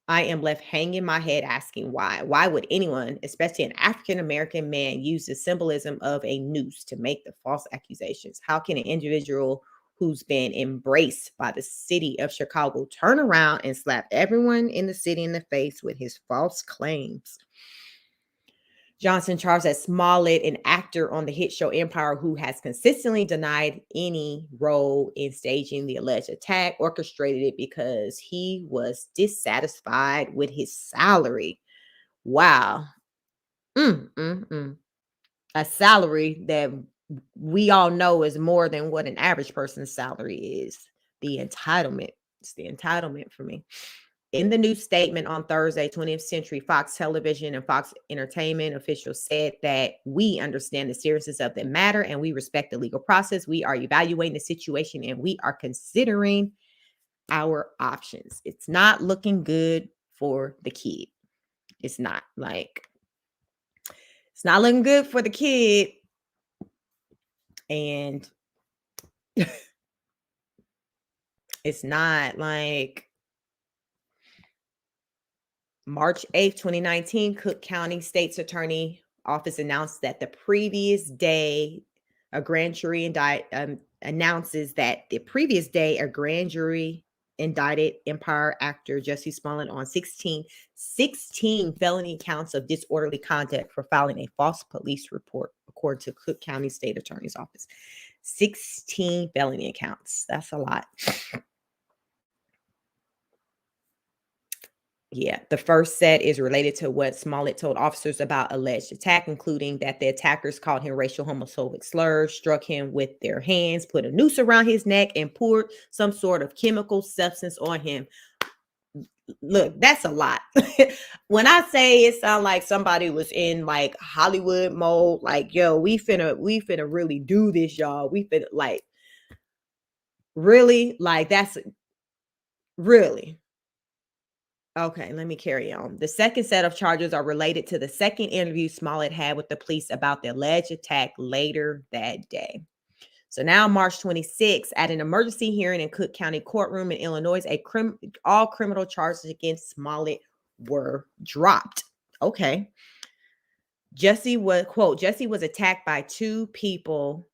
I am left hanging my head asking why. Why would anyone, especially an African-American man, use the symbolism of a noose to make the false accusations? How can an individual who's been embraced by the city of Chicago turn around and slap everyone in the city in the face with his false claims? Johnson charged that Smallet, an actor on the hit show Empire, who has consistently denied any role in staging the alleged attack, orchestrated it because he was dissatisfied with his salary. Wow. A salary that we all know is more than what an average person's salary is. The entitlement. It's the entitlement for me. In the new statement on Thursday, 20th Century Fox Television and Fox Entertainment officials said that we understand the seriousness of the matter and we respect the legal process. We are evaluating the situation and we are considering our options. It's not looking good for the kid. It's not looking good for the kid. And it's not like March 8th, 2019, Cook County State's Attorney Office announced that the previous day, a grand jury announces that the previous day, a grand jury indicted Empire actor Jussie Smollett on 16 felony counts of disorderly conduct for filing a false police report, according to Cook County State Attorney's Office. 16 felony counts. That's a lot. Yeah, the first set is related to what Smollett told officers about alleged attack, including that the attackers called him racial homophobic slurs, struck him with their hands, put a noose around his neck, and poured some sort of chemical substance on him. Look, that's a lot. When I say it sounds like somebody was in like Hollywood mode, like, yo, we finna really do this, y'all. We finna like really, like that's really. Okay, let me carry on. The second set of charges are related to the second interview Smollett had with the police about the alleged attack later that day. So now March 26th, at an emergency hearing in Cook County courtroom in Illinois, all criminal charges against Smollett were dropped. Okay. Jussie was attacked by two people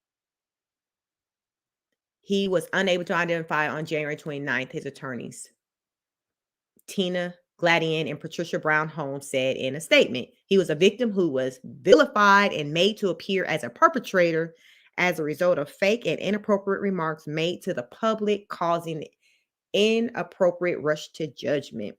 he was unable to identify on January 29th, his attorneys, Tina Gladian and Patricia Brown Holmes, said in a statement. He was a victim who was vilified and made to appear as a perpetrator as a result of fake and inappropriate remarks made to the public, causing inappropriate rush to judgment.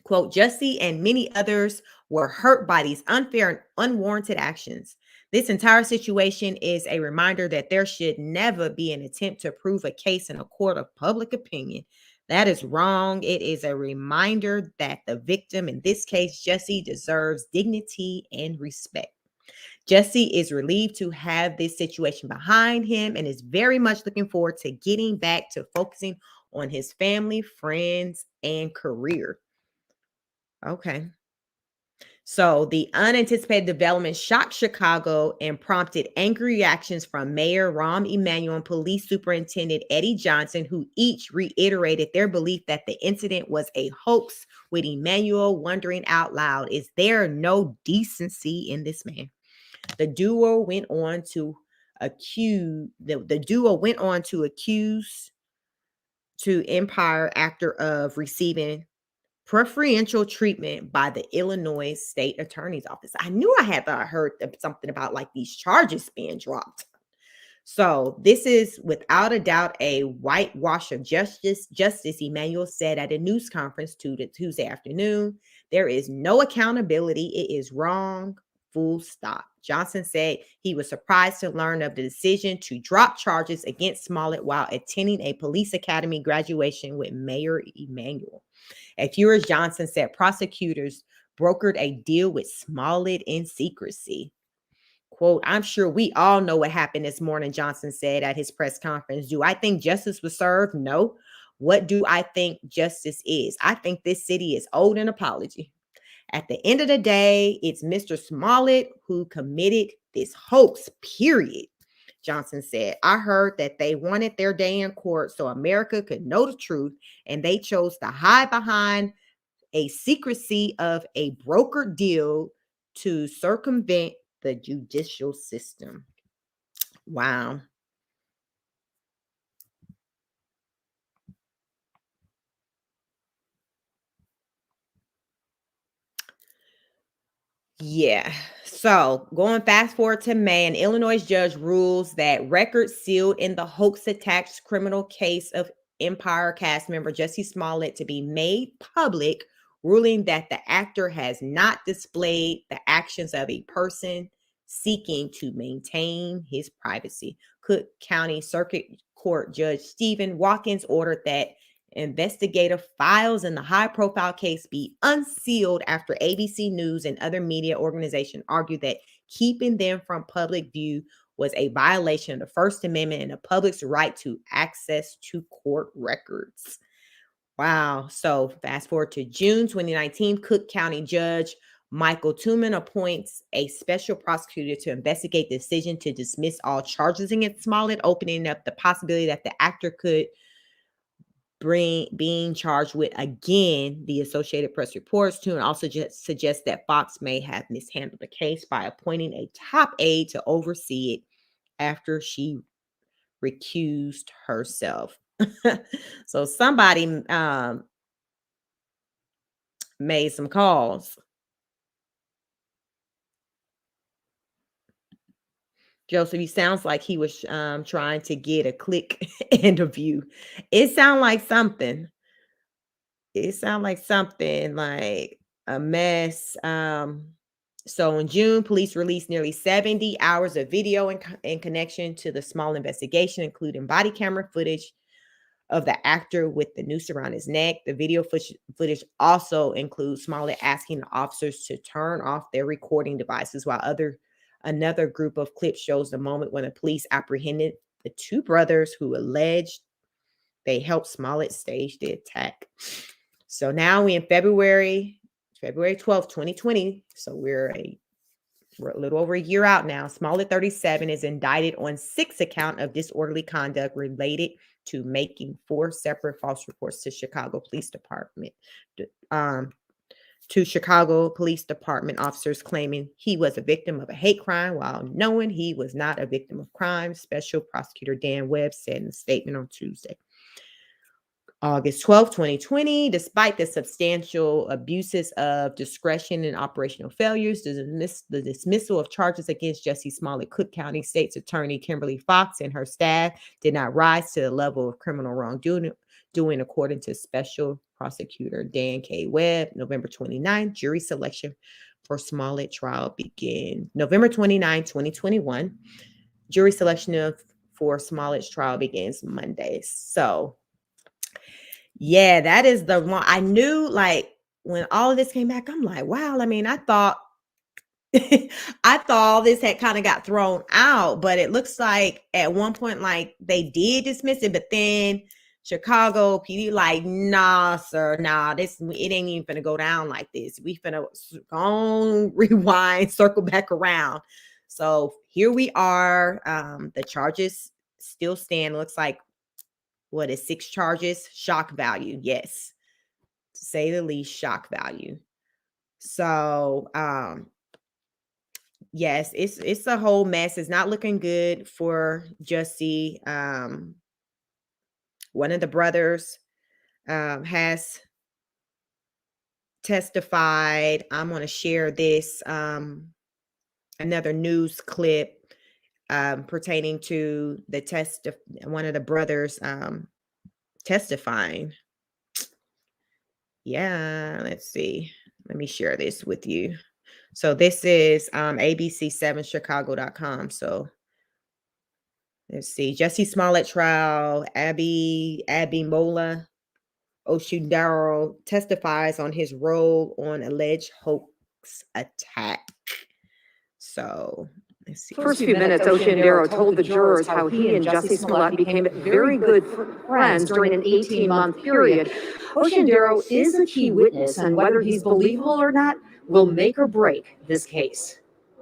Quote, Jussie and many others were hurt by these unfair and unwarranted actions. This entire situation is a reminder that there should never be an attempt to prove a case in a court of public opinion. That is wrong. It is a reminder that the victim, in this case, Jussie, deserves dignity and respect. Jussie is relieved to have this situation behind him and is very much looking forward to getting back to focusing on his family, friends, and career. Okay. So the unanticipated development shocked Chicago and prompted angry reactions from Mayor Rahm Emanuel and Police Superintendent Eddie Johnson, who each reiterated their belief that the incident was a hoax, with Emanuel wondering out loud, is there no decency in this man? The duo went on to accuse to Empire actor of receiving preferential treatment by the Illinois State Attorney's Office. I knew I had heard something about like these charges being dropped. So this is without a doubt a whitewash of justice. Justice Emanuel said at a news conference Tuesday afternoon, there is no accountability. It is wrong. Full stop. Johnson said he was surprised to learn of the decision to drop charges against Smallet while attending a police academy graduation with Mayor Emanuel. A few years, Johnson said prosecutors brokered a deal with Smallet in secrecy. Quote, I'm sure we all know what happened this morning, Johnson said at his press conference. Do I think justice was served? No. What do I think justice is? I think this city is owed an apology. At the end of the day, it's Mr. Smollett who committed this hoax, period. Johnson said, I heard that they wanted their day in court so America could know the truth, and they chose to hide behind a secrecy of a brokered deal to circumvent the judicial system. Wow. Yeah. So going fast forward to May, an Illinois judge rules that records sealed in the hoax attached criminal case of Empire cast member Jussie Smollett to be made public, ruling that the actor has not displayed the actions of a person seeking to maintain his privacy. Cook County Circuit Court Judge Stephen Watkins ordered that investigative files in the high-profile case be unsealed after ABC News and other media organizations argued that keeping them from public view was a violation of the First Amendment and the public's right to access to court records. Wow. So fast forward to June 2019, Cook County Judge Michael Tooman appoints a special prosecutor to investigate the decision to dismiss all charges against Smallet, opening up the possibility that the actor could being charged with again, the Associated Press reports to, and also just suggests that Fox may have mishandled the case by appointing a top aide to oversee it after she recused herself. So somebody made some calls. Joseph, he sounds like he was trying to get a click interview. It sounds like something. It sounds like something like a mess. So in June, police released nearly 70 hours of video in connection to the small investigation, including body camera footage of the actor with the noose around his neck. The video footage also includes Smallet asking the officers to turn off their recording devices, while another group of clips shows the moment when the police apprehended the two brothers who alleged they helped Smallet stage the attack. So now we in February 12th, 2020. So we're a little over a year out now. Smallet 37 is indicted on 6 counts of disorderly conduct related to making 4 separate false reports to Chicago Police Department. To Chicago Police Department officers claiming he was a victim of a hate crime while knowing he was not a victim of crime, Special Prosecutor Dan Webb said in a statement on Tuesday. August 12, 2020, despite the substantial abuses of discretion and operational failures, the dismissal of charges against Jussie Smollett, Cook County State's Attorney Kimberly Fox and her staff did not rise to the level of criminal wrongdoing, according to Special Prosecutor Dan K. Webb. November 29, jury selection for Smollett trial begins. November 29, 2021, jury selection for Smollett's trial begins Monday. So, yeah, that is the one. I knew, like, when all of this came back, I'm like, wow. I mean, I thought all this had kind of got thrown out, but it looks like at one point, like, they did dismiss it, but then Chicago PD, like, nah, sir, nah, it ain't even gonna go down like this. We finna go rewind, circle back around. So here we are. The charges still stand. Looks like, what is 6 charges? Shock value. Yes. To say the least, shock value. So, yes, it's a whole mess. It's not looking good for Jussie. one of the brothers has testified. I'm going to share this another news clip pertaining to the one of the brothers testifying. Yeah, let's see. Let me share this with you. So this is ABC7Chicago.com. So let's see. Jussie Smollett trial. Abimbola Osundairo testifies on his role on alleged hoax attack. So let's see. First few minutes, Osundairo told the jurors how he and Jussie Smollett became very good friends during an 18-month period. Osundairo is a key witness, and whether he's believable or not will make or break this case.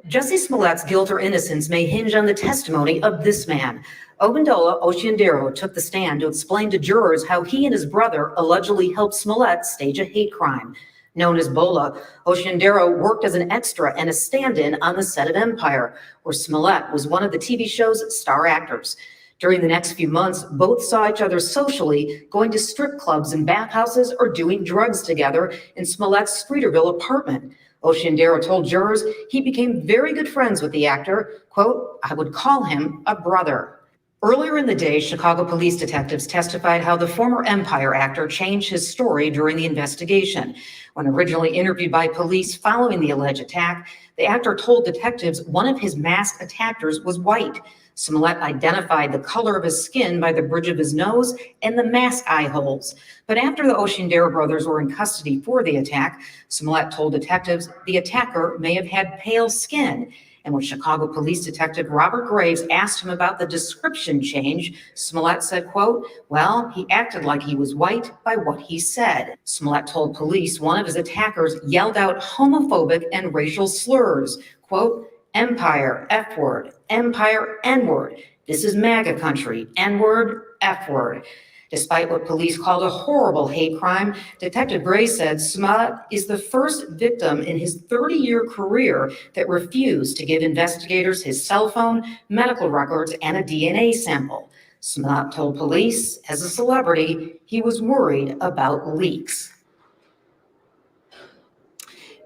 Jussie Smollett's guilt or innocence may hinge on the testimony of this man. Abimbola Osundairo took the stand to explain to jurors how he and his brother allegedly helped Smallett stage a hate crime. Known as Bola, Osundairo worked as an extra and a stand-in on the set of Empire, where Smallett was one of the TV show's star actors. During the next few months, both saw each other socially, going to strip clubs and bathhouses or doing drugs together in Smallett's Streeterville apartment. Osundairo told jurors he became very good friends with the actor. Quote, "I would call him a brother." Earlier in the day, Chicago police detectives testified how the former Empire actor changed his story during the investigation. When originally interviewed by police following the alleged attack, the actor told detectives one of his masked attackers was white. Smallet identified the color of his skin by the bridge of his nose and the mask eye holes. But after the Osundairo brothers were in custody for the attack, Smallet told detectives the attacker may have had pale skin. And when Chicago police detective Robert Graves asked him about the description change, Smallet said, quote, "Well, he acted like he was white by what he said." Smallet told police one of his attackers yelled out homophobic and racial slurs, quote, "Empire, F-word, Empire, N-word. This is MAGA country, N-word, F-word." Despite what police called a horrible hate crime, Detective Gray said Smallet is the first victim in his 30-year career that refused to give investigators his cell phone, medical records, and a DNA sample. Smallet told police, as a celebrity, he was worried about leaks.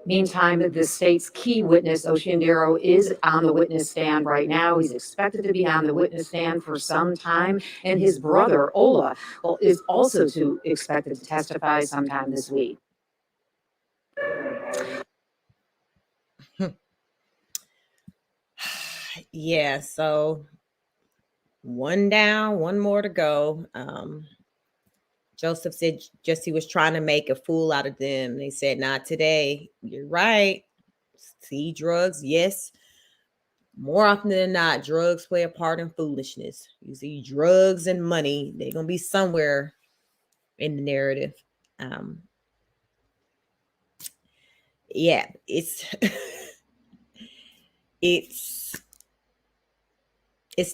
Meantime, the state's key witness, Osundairo, is on the witness stand right now. He's expected to be on the witness stand for some time. And his brother, Ola, is also expected to testify sometime this week. Yeah, so one down, one more to go. Joseph said Jussie was trying to make a fool out of them. They said, not today. You're right. See, drugs, yes. More often than not, drugs play a part in foolishness. You see drugs and money, they're going to be somewhere in the narrative. Yeah, it's it's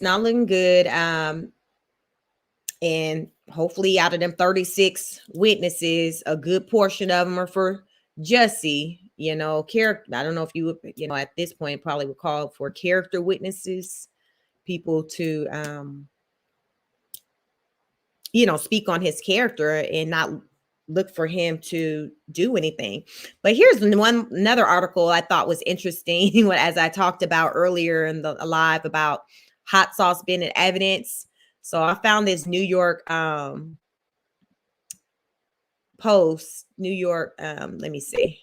not looking good. And hopefully out of them 36 witnesses, a good portion of them are for Jussie, character. I don't know if you would, at this point probably would call for character witnesses, people to, speak on his character and not look for him to do anything. But here's another article I thought was interesting as I talked about earlier in the live about hot sauce being in evidence. So I found this New York Post, New York, let me see.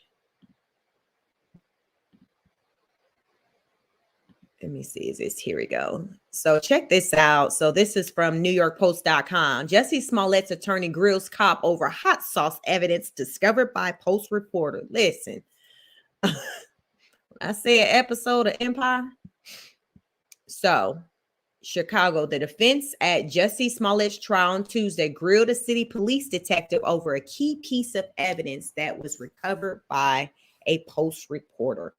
Is this, here we go. So check this out. So this is from NewYorkPost.com. Jussie Smollett's attorney grills cop over hot sauce evidence discovered by Post reporter. Listen, I say an episode of Empire. So Chicago, the defense at Jussie Smollett's trial on Tuesday grilled a city police detective over a key piece of evidence that was recovered by a Post reporter.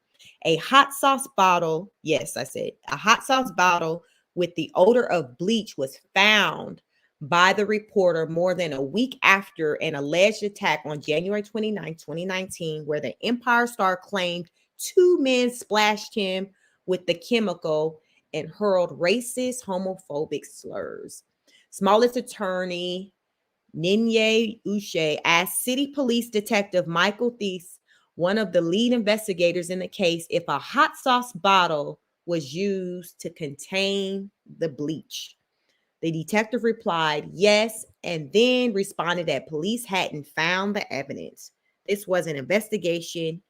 A hot sauce bottle, yes, I said a hot sauce bottle with the odor of bleach was found by the reporter more than a week after an alleged attack on January 29, 2019, where the Empire star claimed two men splashed him with the chemical and hurled racist, homophobic slurs. Smollett's attorney Ninye Uche asked City Police Detective Michael Thies, one of the lead investigators in the case, if a hot sauce bottle was used to contain the bleach. The detective replied yes, and then responded that police hadn't found the evidence. This was an investigation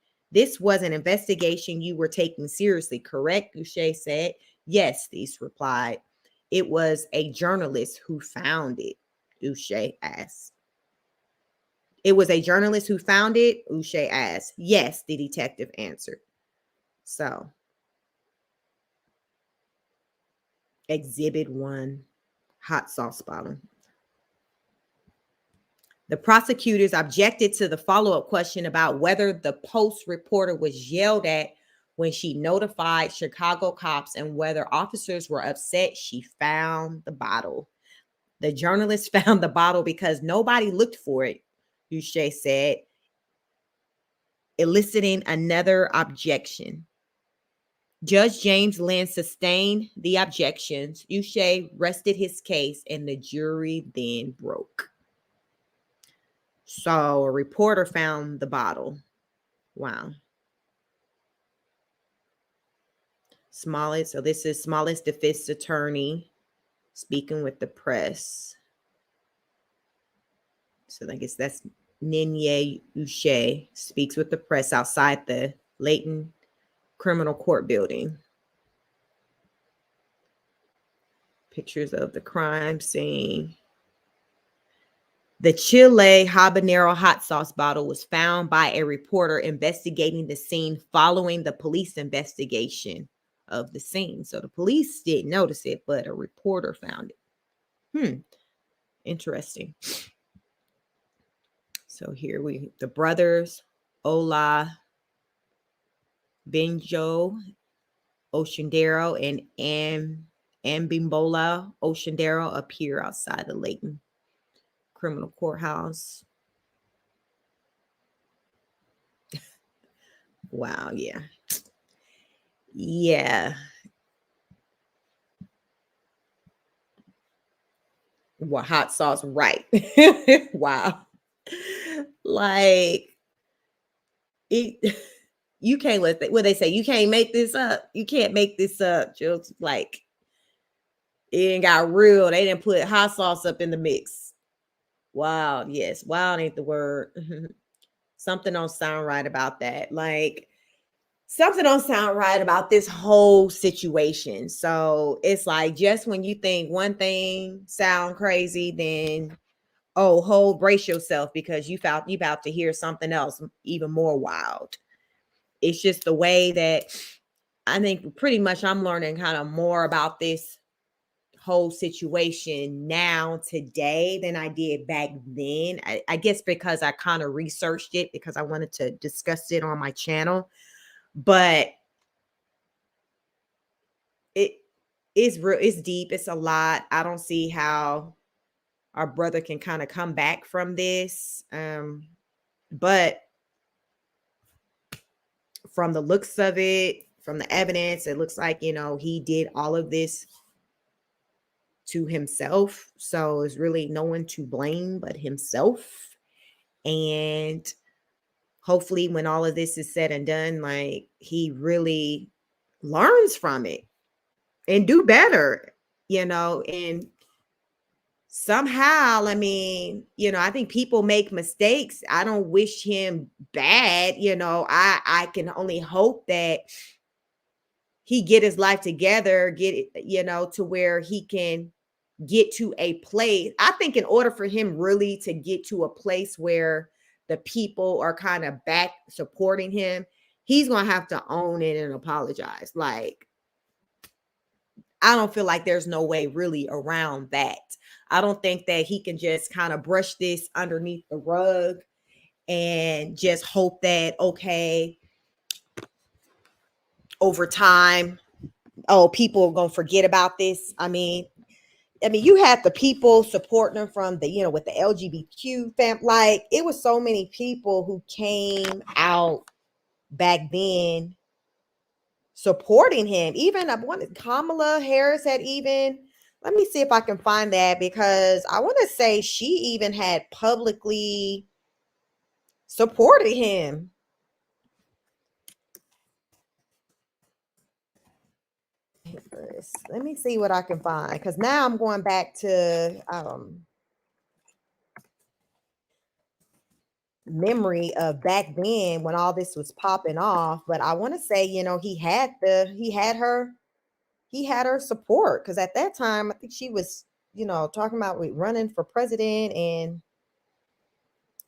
you were taking seriously, correct? Uche said. Yes, Thies replied. It was a journalist who found it, Uche asked. It was a journalist who found it, Uche asked. Yes, the detective answered. So, Exhibit 1, hot sauce bottle. The prosecutors objected to the follow-up question about whether the Post reporter was yelled at when she notified Chicago cops and whether officers were upset she found the bottle. The journalist found the bottle because nobody looked for it, Uche said, eliciting another objection. Judge James Lynn sustained the objections. Uche rested his case and the jury then broke. So a reporter found the bottle. Wow. Smallet. So this is Smallett's defense attorney speaking with the press. So I guess that's Ninye Uche speaks with the press outside the Layton Criminal Court building. Pictures of the crime scene. The Chile habanero hot sauce bottle was found by a reporter investigating the scene following the police investigation of the scene. So the police didn't notice it, but a reporter found it. Interesting. So here the brothers, Ola Benjo Osundairo and Abimbola Osundairo appear outside the Layton Criminal Courthouse. Wow, yeah. Yeah. Well, hot sauce, right. Wow. Like, it, you can't let what they say, you can't make this up. You can't make this up. Just like, it ain't got real. They didn't put hot sauce up in the mix. Wow, yes. Wild ain't the word. Something don't sound right about that. Like, something don't sound right about this whole situation. So it's like, just when you think one thing sound crazy, then brace yourself, because you about to hear something else even more wild. It's just the way that I think pretty much I'm learning kind of more about this whole situation now today than I did back then. I guess because I kind of researched it because I wanted to discuss it on my channel. But it's real, it's deep, it's a lot. I don't see how our brother can kind of come back from this. But from the looks of it, from the evidence, it looks like, he did all of this to himself. So it's really no one to blame but himself. And hopefully when all of this is said and done, like, he really learns from it and do better, and somehow, I think people make mistakes. I don't wish him bad. I can only hope that he get his life together, get it, to where he can get to a place. I think in order for him really to get to a place where the people are kind of back supporting him, he's going to have to own it and apologize. Like, I don't feel like there's no way really around that. I don't think that he can just kind of brush this underneath the rug and just hope that, okay, over time, people are going to forget about this. I mean, you had the people supporting him from the, with the LGBTQ fam. Like, it was so many people who came out back then supporting him. Even Kamala Harris had even Let me see if I can find that, because I want to say she even had publicly supported him. Let me see what I can find, because now I'm going back to memory of back then when all this was popping off. But I want to say, he had her support, because at that time I think she was, talking about running for president and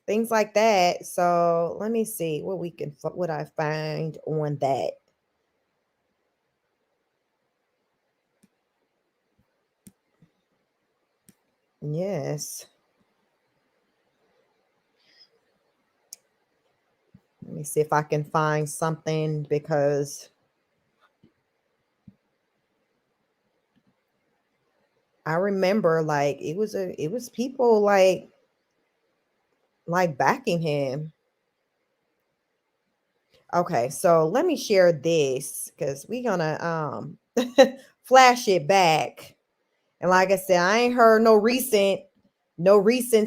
things like that. So let me see what I find on that. Yes. Let me see if I can find something, because I remember like it was people like backing him. Okay, so let me share this, because we're gonna flash it back. And like I said, I ain't heard no recent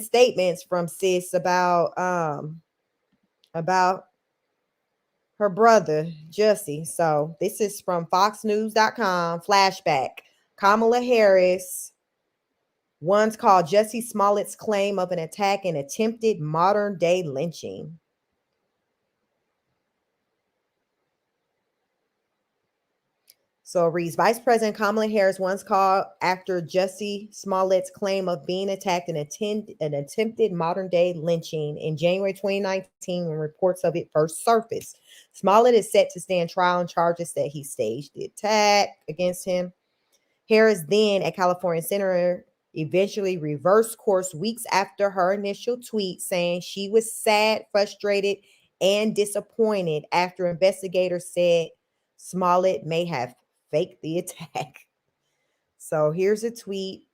statements from sis about her brother Jussie. So this is from foxnews.com. Flashback. Kamala Harris once called Jussie Smollett's claim of an attack an attempted modern day lynching. So it reads, Vice President Kamala Harris once called after Jussie Smollett's claim of being attacked an attempted modern-day lynching in January 2019 when reports of it first surfaced. Smallet is set to stand trial on charges that he staged the attack against him. Harris, then a California senator, eventually reversed course weeks after her initial tweet saying she was sad, frustrated, and disappointed after investigators said Smallet may have faked the attack. So here's a tweet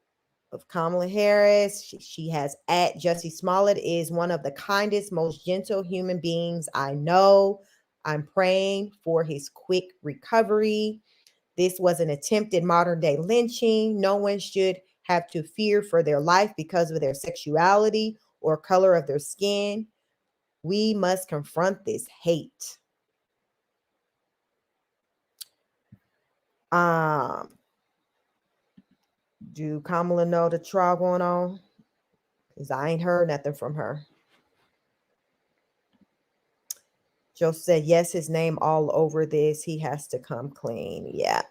of Kamala Harris. She has at Jussie Smollett is one of the kindest, most gentle human beings I know. I'm praying for his quick recovery. This was an attempted modern day lynching. No one should have to fear for their life because of their sexuality or color of their skin. We must confront this hate. Do Kamala know the trial going on? Because I ain't heard nothing from her. Joe said, yes, his name all over this. He has to come clean. Yeah.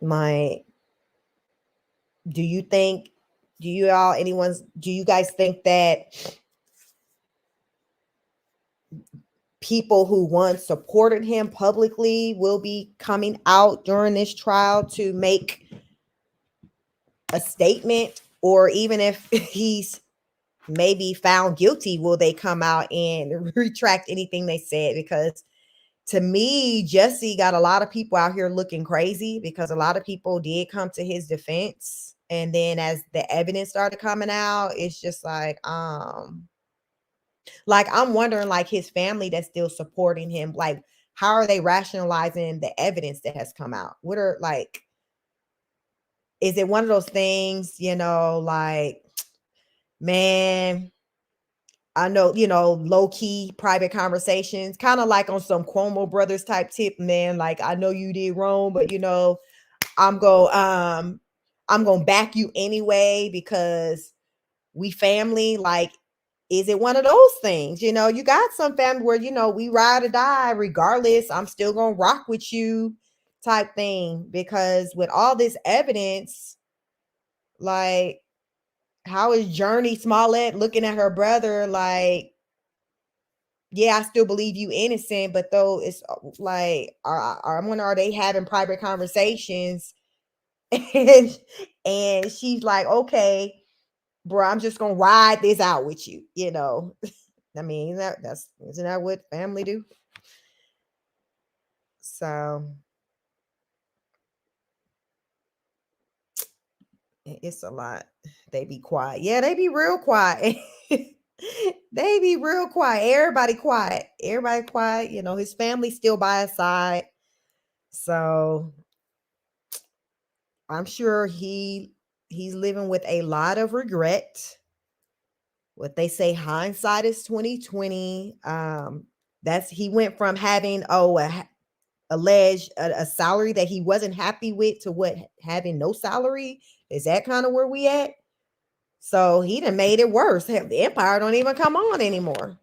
Do you guys think that people who once supported him publicly will be coming out during this trial to make a statement? Or even if he's maybe found guilty, will they come out and retract anything they said? Because to me, Jussie got a lot of people out here looking crazy, because a lot of people did come to his defense. And then as the evidence started coming out, it's just like I'm wondering, like, his family that's still supporting him, like, how are they rationalizing the evidence that has come out? What are, like, is it one of those things, like, man, I know, low key private conversations, kind of like on some Cuomo brothers type tip, man. Like, I know you did wrong, but I'm going to back you anyway because we family. Like, is it one of those things? You got some family where, we ride or die regardless. I'm still going to rock with you type thing, because with all this evidence, like, how is Journey Smollett looking at her brother like, yeah, I still believe you innocent, but though it's like, are they having private conversations? And she's like, okay, bro, I'm just gonna ride this out with you. I mean, isn't that what family do? So it's a lot. They be quiet. Yeah, they be real quiet. They be real quiet. Everybody quiet. Everybody quiet. His family still by his side. So I'm sure he's living with a lot of regret. What they say, hindsight is 2020. That's he went from having alleged a salary that he wasn't happy with to what having no salary. Is that kind of where we at? So he done made it worse. Hell, the Empire don't even come on anymore.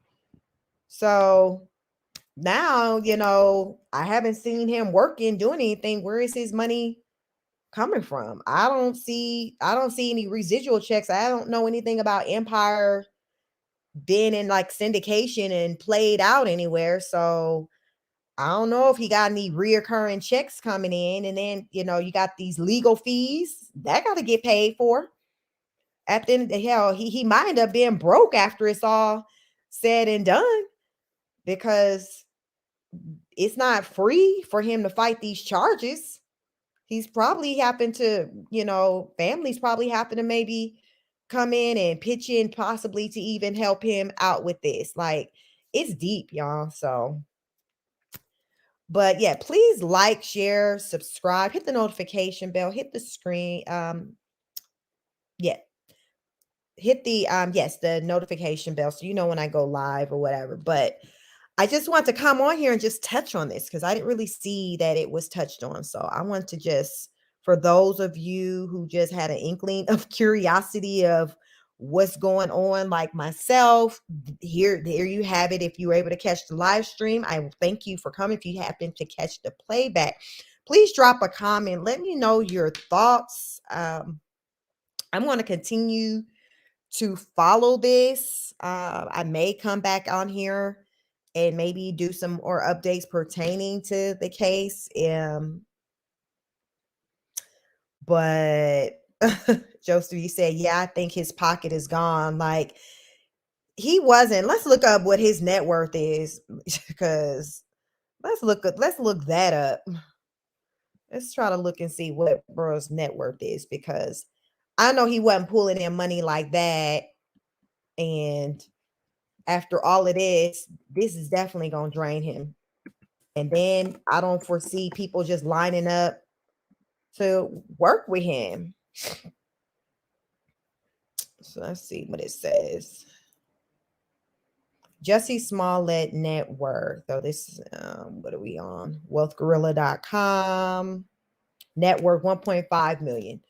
So now, I haven't seen him working, doing anything. Where is his money coming from? I don't see any residual checks. I don't know anything about Empire being in like syndication and played out anywhere. So I don't know if he got any reoccurring checks coming in. And then, you got these legal fees that got to get paid for. At the end of the hell, he might end up being broke after it's all said and done, because it's not free for him to fight these charges. He's probably happened to, families probably happen to maybe come in and pitch in possibly to even help him out with this. Like, it's deep, y'all. So, but yeah, please like, share, subscribe, hit the notification bell, hit the screen. Yeah. Hit the the notification bell so you know when I go live or whatever. But I just want to come on here and just touch on this because I didn't really see that it was touched on. So I want to just, for those of you who just had an inkling of curiosity of what's going on, like myself, there you have it. If you were able to catch the live stream, I thank you for coming. If you happen to catch the playback, please drop a comment. Let me know your thoughts. I'm going to continue to follow this. I may come back on here and maybe do some more updates pertaining to the case. But Joseph, you said, yeah, I think his pocket is gone. Like, he wasn't. Let's look up what his net worth is, because let's look that up. Let's try to look and see what bro's net worth is, because I know he wasn't pulling in money like that. And after all of this is definitely going to drain him. And then I don't foresee people just lining up to work with him. So let's see what it says. Jussie Smollett net worth. So this is, what are we on? Wealthgorilla.com. Net worth 1.5 million.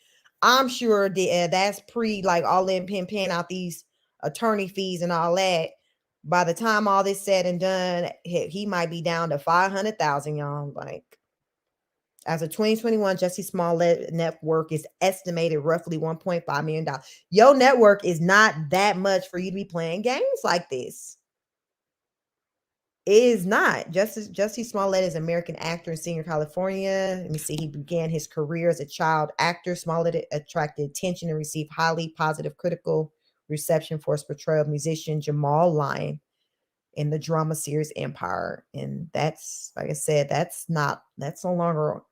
I'm sure that's pre like all in paying out these attorney fees and all that. By the time all this said and done, he might be down to 500,000, y'all. Like, as of 2021, Jussie Smollett net worth is estimated roughly $1.5 million. Your network is not that much for you to be playing games like this. It is not. Jussie Smollett is an American actor in Senior California. Let me see. He began his career as a child actor. Smollett attracted attention and received highly positive critical reception for his portrayal of musician Jamal Lyon in the drama series Empire. And that's, like I said, that's no longer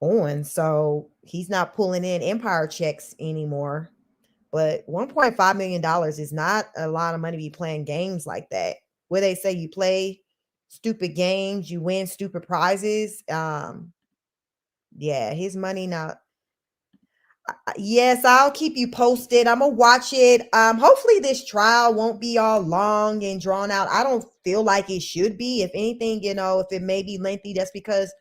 on. So he's not pulling in Empire checks anymore. But $1.5 million is not a lot of money to be playing games like that. Where they say you play stupid games, you win stupid prizes. Yeah, his money not. Yes, I'll keep you posted. I'm gonna watch it. Hopefully this trial won't be all long and drawn out. I don't feel like it should be. If anything, if it may be lengthy, that's because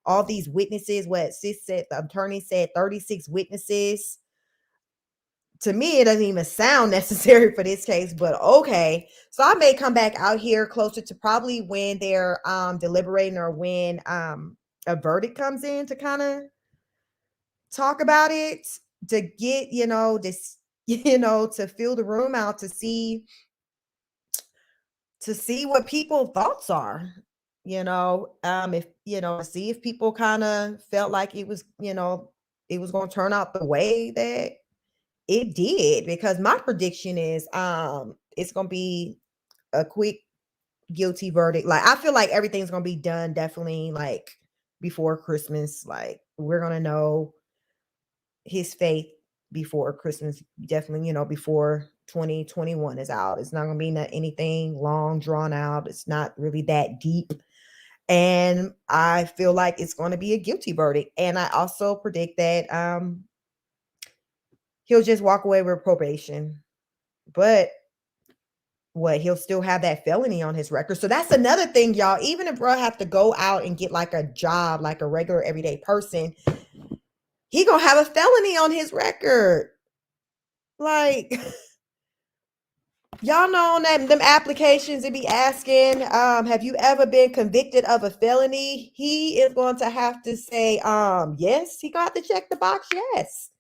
all these witnesses, what sis said, the attorney said 36 witnesses. To me, it doesn't even sound necessary for this case, but okay. So I may come back out here closer to probably when they're deliberating or when a verdict comes in to kind of talk about it, to get, this, to fill the room out, to see what people's thoughts are, if, see if people kind of felt like it was, it was going to turn out the way that it did. Because my prediction is it's going to be a quick guilty verdict. Like, I feel like everything's going to be done definitely like before Christmas. Like, we're going to know his fate before Christmas, definitely, before 2021 is out. It's not going to be anything long drawn out. It's not really that deep. And I feel like it's going to be a guilty verdict. And I also predict that he'll just walk away with probation. But what, he'll still have that felony on his record. So that's another thing, y'all. Even if bro have to go out and get like a job, like a regular everyday person, he gonna have a felony on his record. Like, y'all know on them applications they be asking, have you ever been convicted of a felony? He is going to have to say, yes. He gonna have to check the box, yes.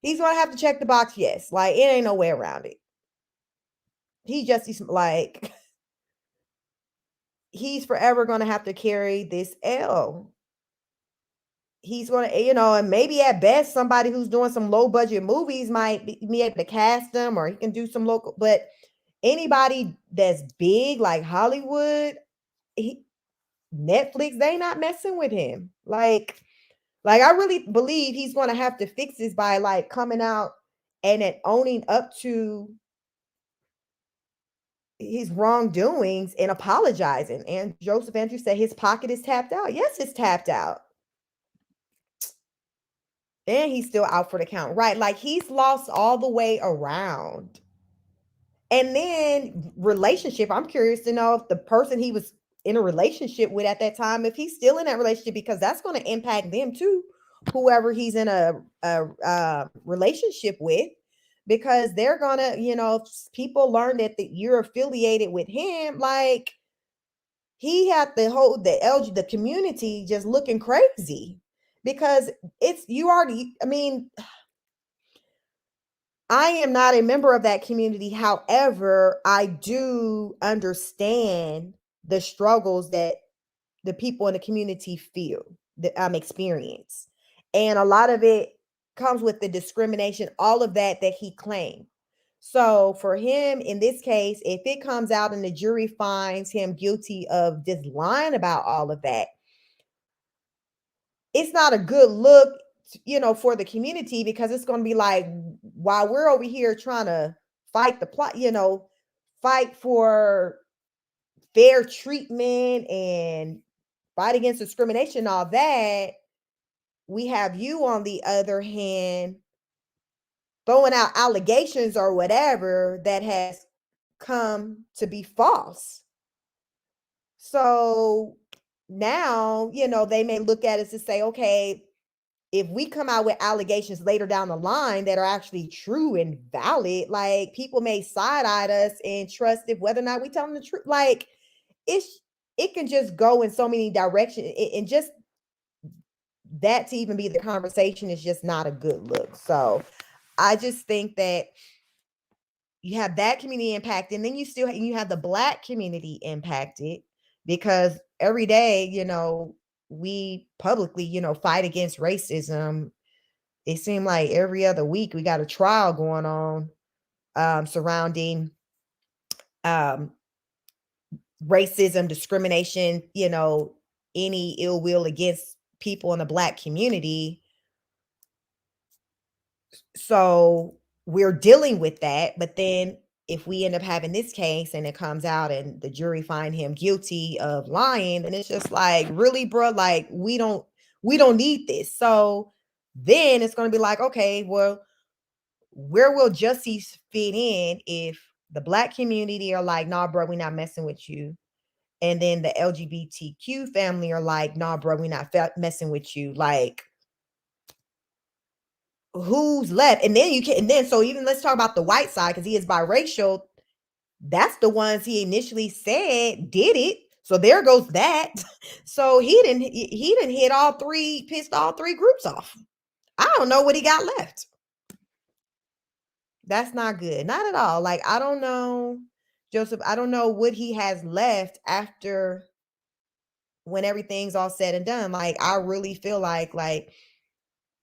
He's gonna have to check the box, yes. Like, it ain't no way around it. He just like, he's forever gonna have to carry this L. He's gonna, and maybe at best somebody who's doing some low budget movies might be able to cast him, or he can do some local, but anybody that's big like Hollywood, Netflix, they not messing with him. Like I really believe he's going to have to fix this by like coming out and then owning up to his wrongdoings and apologizing. And Joseph Andrews said his pocket is tapped out. Yes, it's tapped out. And he's still out for the count, right? Like, he's lost all the way around. And then relationship, I'm curious to know if the person he was in a relationship with at that time, if he's still in that relationship, because that's going to impact them too, whoever he's in a relationship with, because they're going to, if people learn that you're affiliated with him, like, he had to hold the community just looking crazy, because I am not a member of that community. However, I do understand the struggles that the people in the community feel, that experience. And a lot of it comes with the discrimination, all of that he claimed. So for him, in this case, if it comes out and the jury finds him guilty of just lying about all of that, it's not a good look, for the community, because it's going to be like, while we're over here trying to fight the plot, fight for fair treatment and fight against discrimination, all that, we have you on the other hand throwing out allegations or whatever that has come to be false. So now, they may look at us and say, okay, if we come out with allegations later down the line that are actually true and valid, like, people may side-eye us and trust if whether or not we tell them the truth. Like, it can just go in so many directions, and just that to even be the conversation is just not a good look. So I just think that you have that community impacted, and then you have the Black community impacted, because every day, we publicly, fight against racism. It seemed like every other week we got a trial going on surrounding racism, discrimination, any ill will against people in the Black community. So we're dealing with that. But then if we end up having this case and it comes out and the jury find him guilty of lying, and it's just like, really, bro, like, we don't need this. So then it's going to be like, okay, well, where will justice fit in if the Black community are like, nah, bro, we're not messing with you. And then the LGBTQ family are like, nah, bro, we're not messing with you. Like, who's left? And then so even let's talk about the white side, because he is biracial. That's the ones he initially said did it. So there goes that. So he didn't pissed all three groups off. I don't know what he got left. That's not good. Not at all. Like, I don't know, Joseph, I don't know what he has left after, when everything's all said and done. Like, I really feel like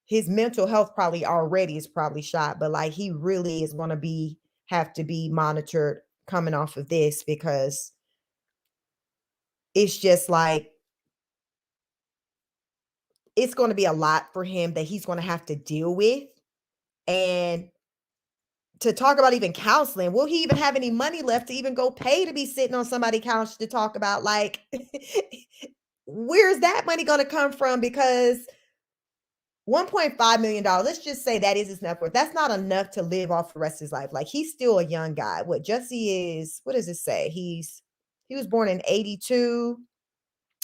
his mental health is probably shot, but like, he really is going to have to be monitored coming off of this, because it's just like, it's going to be a lot for him that he's going to have to deal with. And to talk about even counseling. Will he even have any money left to even go pay to be sitting on somebody's couch to talk about, like, where's that money going to come from? Because $1.5 million, let's just say that is his net worth. That's not enough to live off the rest of his life. Like, he's still a young guy. What Jussie is, what does it say? He was born in 82.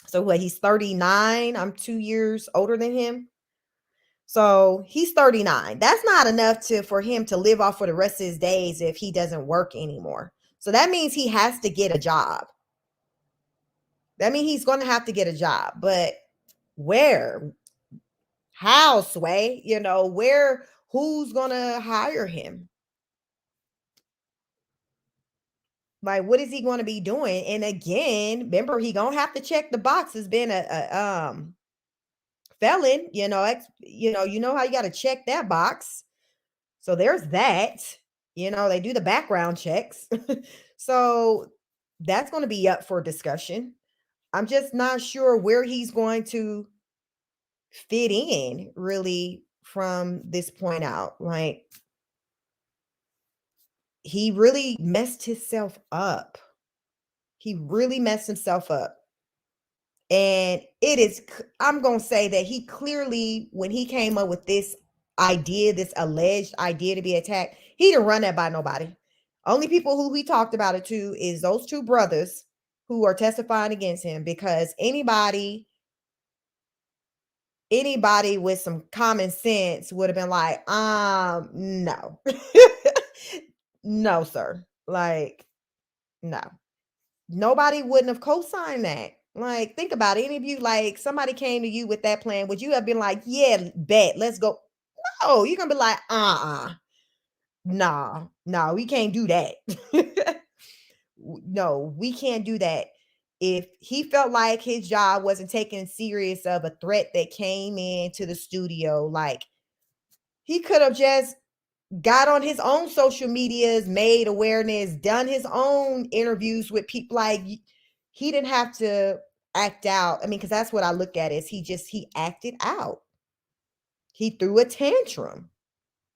So what, he's 39. I'm 2 years older than him. So he's 39. That's not enough for him to live off for the rest of his days if he doesn't work anymore. So that means he has to get a job. That means he's going to have to get a job. But where? How, Sway? Where? Who's going to hire him? Like, what is he going to be doing? And again, remember, he going to have to check the box as being a felon, you know how you got to check that box. So there's that, they do the background checks. So that's going to be up for discussion. I'm just not sure where he's going to fit in really from this point out. Like, he really messed himself up. He really messed himself up. And I'm going to say that he clearly, when he came up with this idea, this alleged idea to be attacked, he didn't run that by nobody. Only people who he talked about it to is those two brothers who are testifying against him, because anybody with some common sense would have been like, no, no, sir. Like, no, nobody wouldn't have co-signed that. Like, think about it. Any of you, like, somebody came to you with that plan, would you have been like, yeah, bet, let's go? No, you're gonna be like, no, we can't do that. No, we can't do that. If he felt like his job wasn't taken serious of a threat that came into the studio, like, he could have just got on his own social medias, made awareness, done his own interviews with people. Like, he didn't have to act out. I mean, because that's what I look at is he acted out. He threw a tantrum.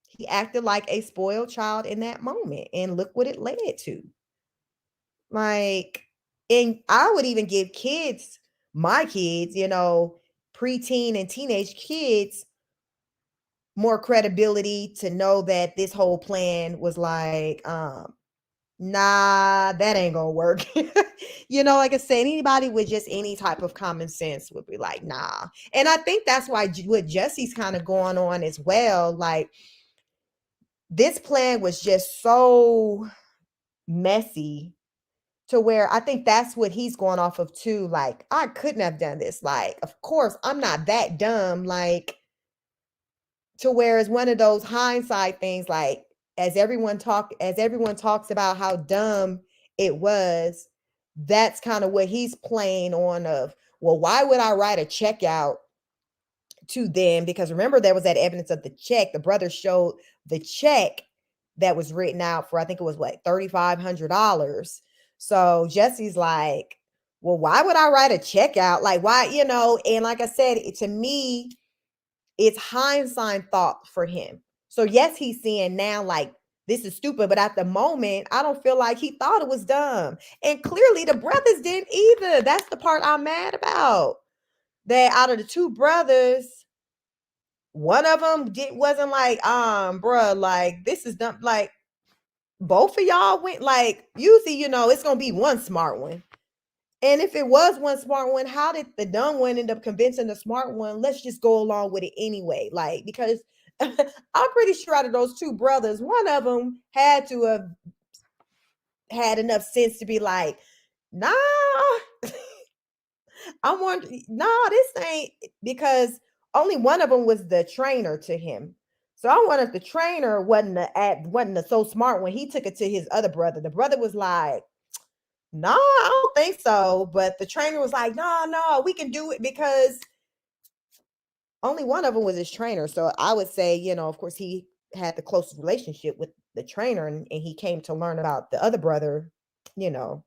He acted like a spoiled child in that moment. And look what it led to. Like, and I would even give my kids, preteen and teenage kids, more credibility to know that this whole plan was like, nah, that ain't gonna work. Like I said, anybody with just any type of common sense would be like, nah. And I think that's why what Jussie's kind of going on as well. Like, this plan was just so messy to where I think that's what he's going off of too. Like, I couldn't have done this. Like, of course, I'm not that dumb. Like, to where it's one of those hindsight things, like, as everyone talks about how dumb it was, that's kind of what he's playing on of, well, why would I write a check out to them? Because remember, there was that evidence of the check. The brother showed the check that was written out for, I think it was what, $3,500. So Jussie's like, well, why would I write a check out? Like, why, and like I said, to me, it's hindsight thought for him. So yes, he's seeing now, like, this is stupid, but at the moment, I don't feel like he thought it was dumb. And clearly the brothers didn't either. That's the part I'm mad about. That out of the two brothers, one of them wasn't like, bruh, like, this is dumb. Like, both of y'all went, like, usually, it's gonna be one smart one. And if it was one smart one, how did the dumb one end up convincing the smart one? Let's just go along with it anyway. Like, because I'm pretty sure out of those two brothers, one of them had to have had enough sense to be like, nah, this ain't, because only one of them was the trainer to him. So I wonder if the trainer wasn't the so smart when he took it to his other brother. The brother was like, no, I don't think so. But the trainer was like, no, we can do it, because only one of them was his trainer. So I would say, of course, he had the closest relationship with the trainer, and he came to learn about the other brother, through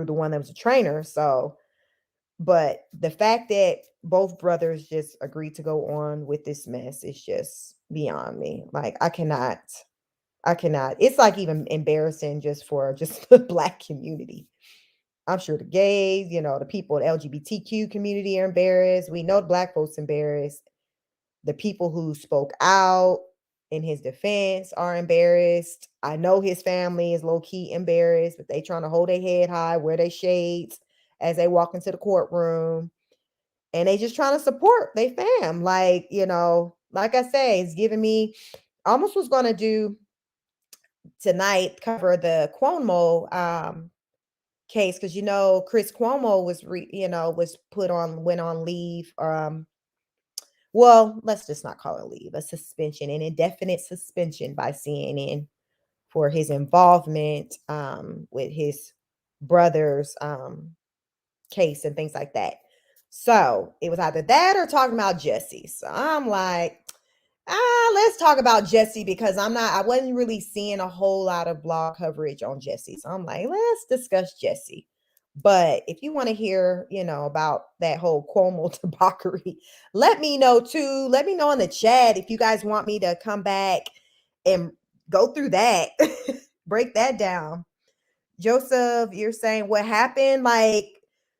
the one that was a trainer. So, But the fact that both brothers just agreed to go on with this mess is just beyond me. Like I cannot. It's like even embarrassing just for just the Black community. I'm sure the gays, the people in the LGBTQ community are embarrassed. We know the Black folks embarrassed. The people who spoke out in his defense are embarrassed. I know his family is low key embarrassed, but they trying to hold their head high, wear their shades as they walk into the courtroom, and they just trying to support their fam. Like, like I say, it's giving me almost was going to do tonight cover the Cuomo case because Chris Cuomo was was went on leave. Well, let's just not call it leave, a suspension, an indefinite suspension by CNN for his involvement with his brother's case and things like that. So it was either that or talking about Jussie. So I'm like, let's talk about Jussie because I wasn't really seeing a whole lot of blog coverage on Jussie. So I'm like, let's discuss Jussie. But if you want to hear, about that whole Cuomo debauchery, let me know too. Let me know in the chat if you guys want me to come back and go through that, break that down. Joseph, you're saying what happened?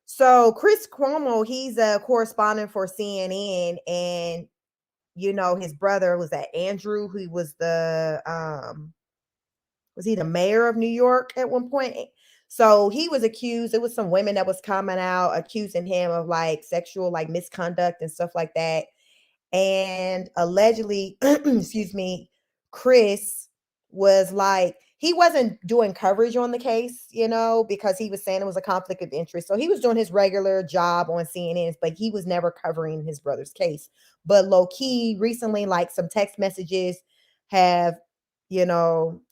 So Chris Cuomo, he's a correspondent for CNN, and his brother was that Andrew, who was was he the mayor of New York at one point? So he was accused. It was some women that was coming out accusing him of sexual misconduct and stuff like that. And allegedly, excuse me, Chris was he wasn't doing coverage on the case, because he was saying it was a conflict of interest. So he was doing his regular job on CNN, but he was never covering his brother's case. But low key, recently, some text messages have,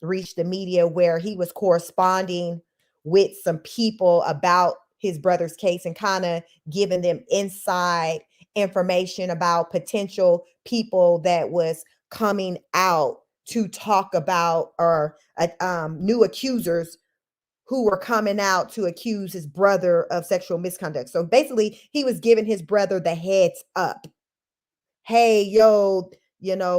reached the media where he was corresponding with some people about his brother's case and kind of giving them inside information about potential people that was coming out to talk about or new accusers who were coming out to accuse his brother of sexual misconduct. So basically, he was giving his brother the heads up. Hey, yo,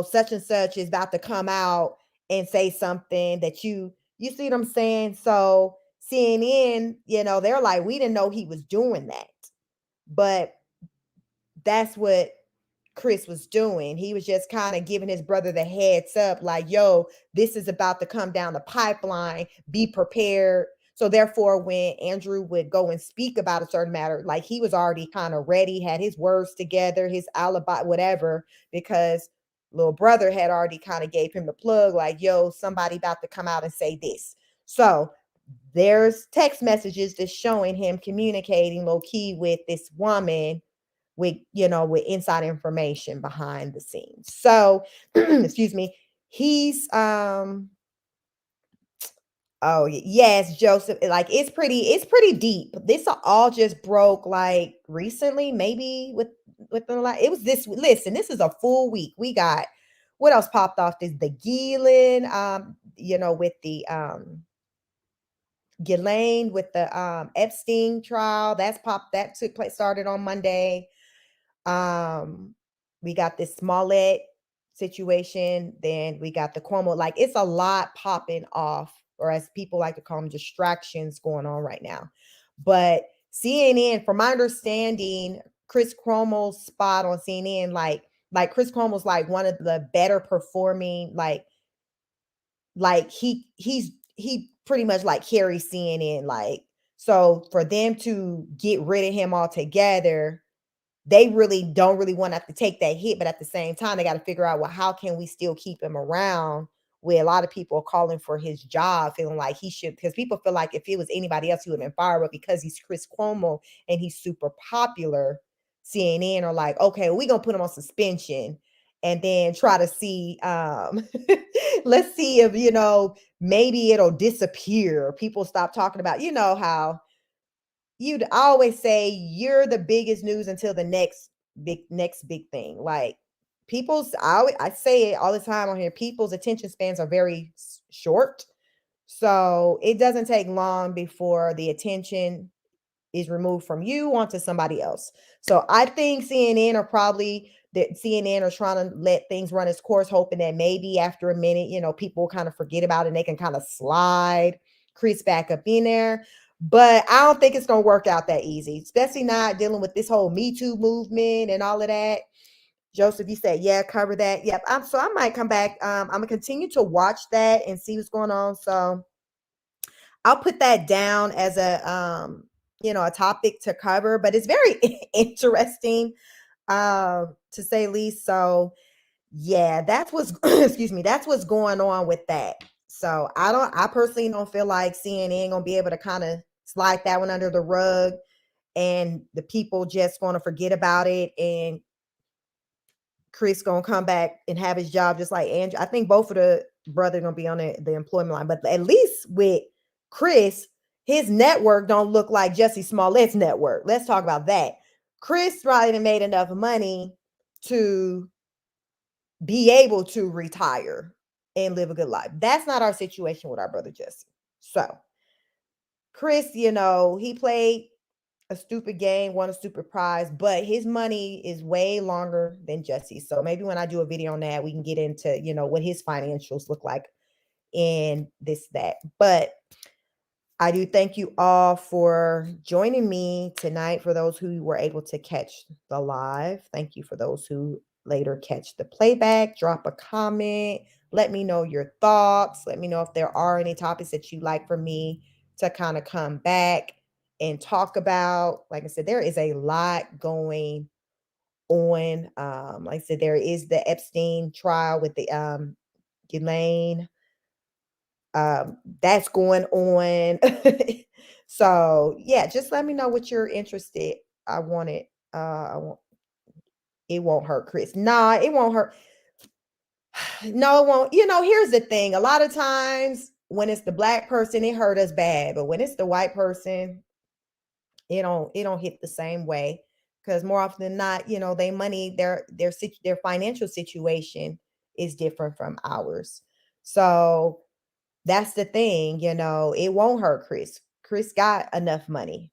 such and such is about to come out and say something that you see what I'm saying? So CNN, they're like, we didn't know he was doing that. But that's what Chris was doing. He was just kind of giving his brother the heads up, like, yo, this is about to come down the pipeline. Be prepared. So therefore, when Andrew would go and speak about a certain matter, he was already kind of ready, had his words together, his alibi, whatever, because little brother had already kind of gave him the plug, like, yo, somebody about to come out and say this. So there's text messages that's showing him communicating low key with this woman with with inside information behind the scenes. So excuse me, he's oh yes, Joseph, it's pretty deep. This all just broke recently, maybe within it was this, listen, this is a full week. We got what else popped off this the Ghislaine with the Ghislaine with the Epstein trial that took place, started on Monday. We got this Smallet situation, then we got the Cuomo. It's a lot popping off, or as people like to call them, distractions going on right now. But CNN, from my understanding, Chris Cuomo's spot on CNN, Chris Cuomo's one of the better performing, he pretty much carries CNN. So for them to get rid of him altogether, they really don't want to have to take that hit, but at the same time, they got to figure out, well, how can we still keep him around? Where a lot of people are calling for his job, feeling like he should, because people feel like if it was anybody else, he would have been fired. But because he's Chris Cuomo and he's super popular, CNN are like, okay, we're gonna put him on suspension and then try to see, let's see if maybe it'll disappear. People stop talking about, how you'd always say you're the biggest news until the next big thing. I say it all the time on here, people's attention spans are very short. So it doesn't take long before the attention is removed from you onto somebody else. So I think CNN are trying to let things run its course, hoping that maybe after a minute, people kind of forget about it and they can kind of slide Chris back up in there. But I don't think it's going to work out that easy, especially not dealing with this whole Me Too movement and all of that. Joseph, you said, yeah, cover that. Yep. So I might come back. I'm going to continue to watch that and see what's going on. So I'll put that down as a topic to cover, but it's very interesting, to say least. So yeah, that's what's excuse me, that's what's going on with that. So I personally don't feel like CNN gonna be able to kind of slide that one under the rug and the people just gonna forget about it, and Chris gonna come back and have his job just like Andrew. I think both of the brothers gonna be on the employment line, but at least with Chris, his network don't look like Jussie Smollett's network. Let's talk about that. Chris probably done made enough money to be able to retire and live a good life. That's not our situation with our brother Jussie. So Chris, he played a stupid game, won a stupid prize, but his money is way longer than Jussie. So maybe when I do a video on that, we can get into, what his financials look like in this, that. But I do thank you all for joining me tonight. For those who were able to catch the live, thank you. For those who later catch the playback, drop a comment. Let me know your thoughts. Let me know if there are any topics that you'd like for me to kind of come back and talk about. Like I said, there is a lot going on. Like I said, there is the Epstein trial with the Ghislaine. That's going on. So yeah, just let me know what you're interested. I want it. It won't hurt Chris. Nah, it won't hurt. No, it won't. Here's the thing. A lot of times when it's the black person, it hurt us bad. But when it's the white person, it don't hit the same way. Because more often than not, their financial situation is different from ours. So that's the thing, it won't hurt Chris. Chris got enough money.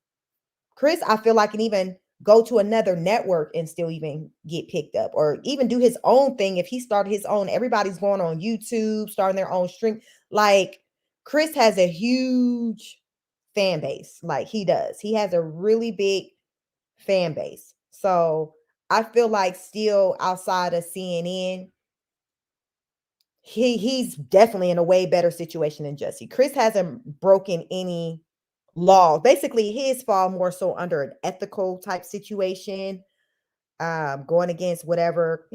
Chris, I feel like, can even go to another network and still even get picked up, or even do his own thing. If he started his own, everybody's going on YouTube, starting their own stream. Like, Chris has a huge fan base. Like, he does. He has a really big fan base. So I feel like still outside of CNN, he's definitely in a way better situation than Jussie. Chris hasn't broken any law. Basically, his fall more so under an ethical type situation, going against whatever,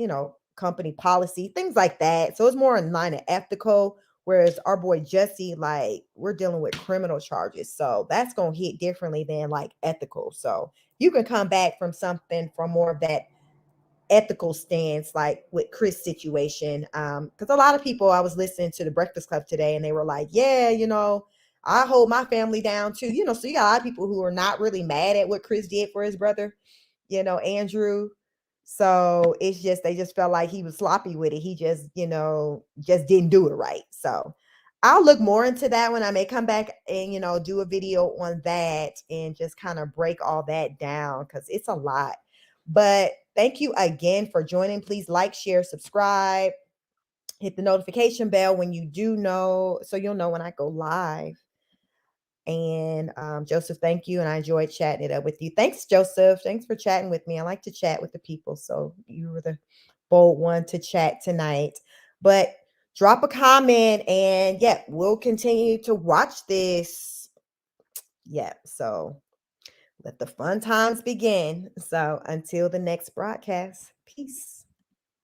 company policy, things like that. So it's more in line of ethical. Whereas our boy Jussie, like, we're dealing with criminal charges. So that's going to hit differently than like ethical. So you can come back from something from more of that ethical stance, like with Chris' situation. Because a lot of people, I was listening to the Breakfast Club today, and they were like, yeah, I hold my family down too. So you got a lot of people who are not really mad at what Chris did for his brother, Andrew. So it's just, they just felt like he was sloppy with it. He just, just didn't do it right. So I'll look more into that when I may come back and, do a video on that and just kind of break all that down, because it's a lot. But thank you again for joining. Please like, share, subscribe, hit the notification bell when you do know, so you'll know when I go live. And Joseph, thank you. And I enjoyed chatting it up with you. Thanks, Joseph. Thanks for chatting with me. I like to chat with the people. So you were the bold one to chat tonight. But drop a comment, and yeah, we'll continue to watch this. Yeah. So let the fun times begin. So until the next broadcast, peace.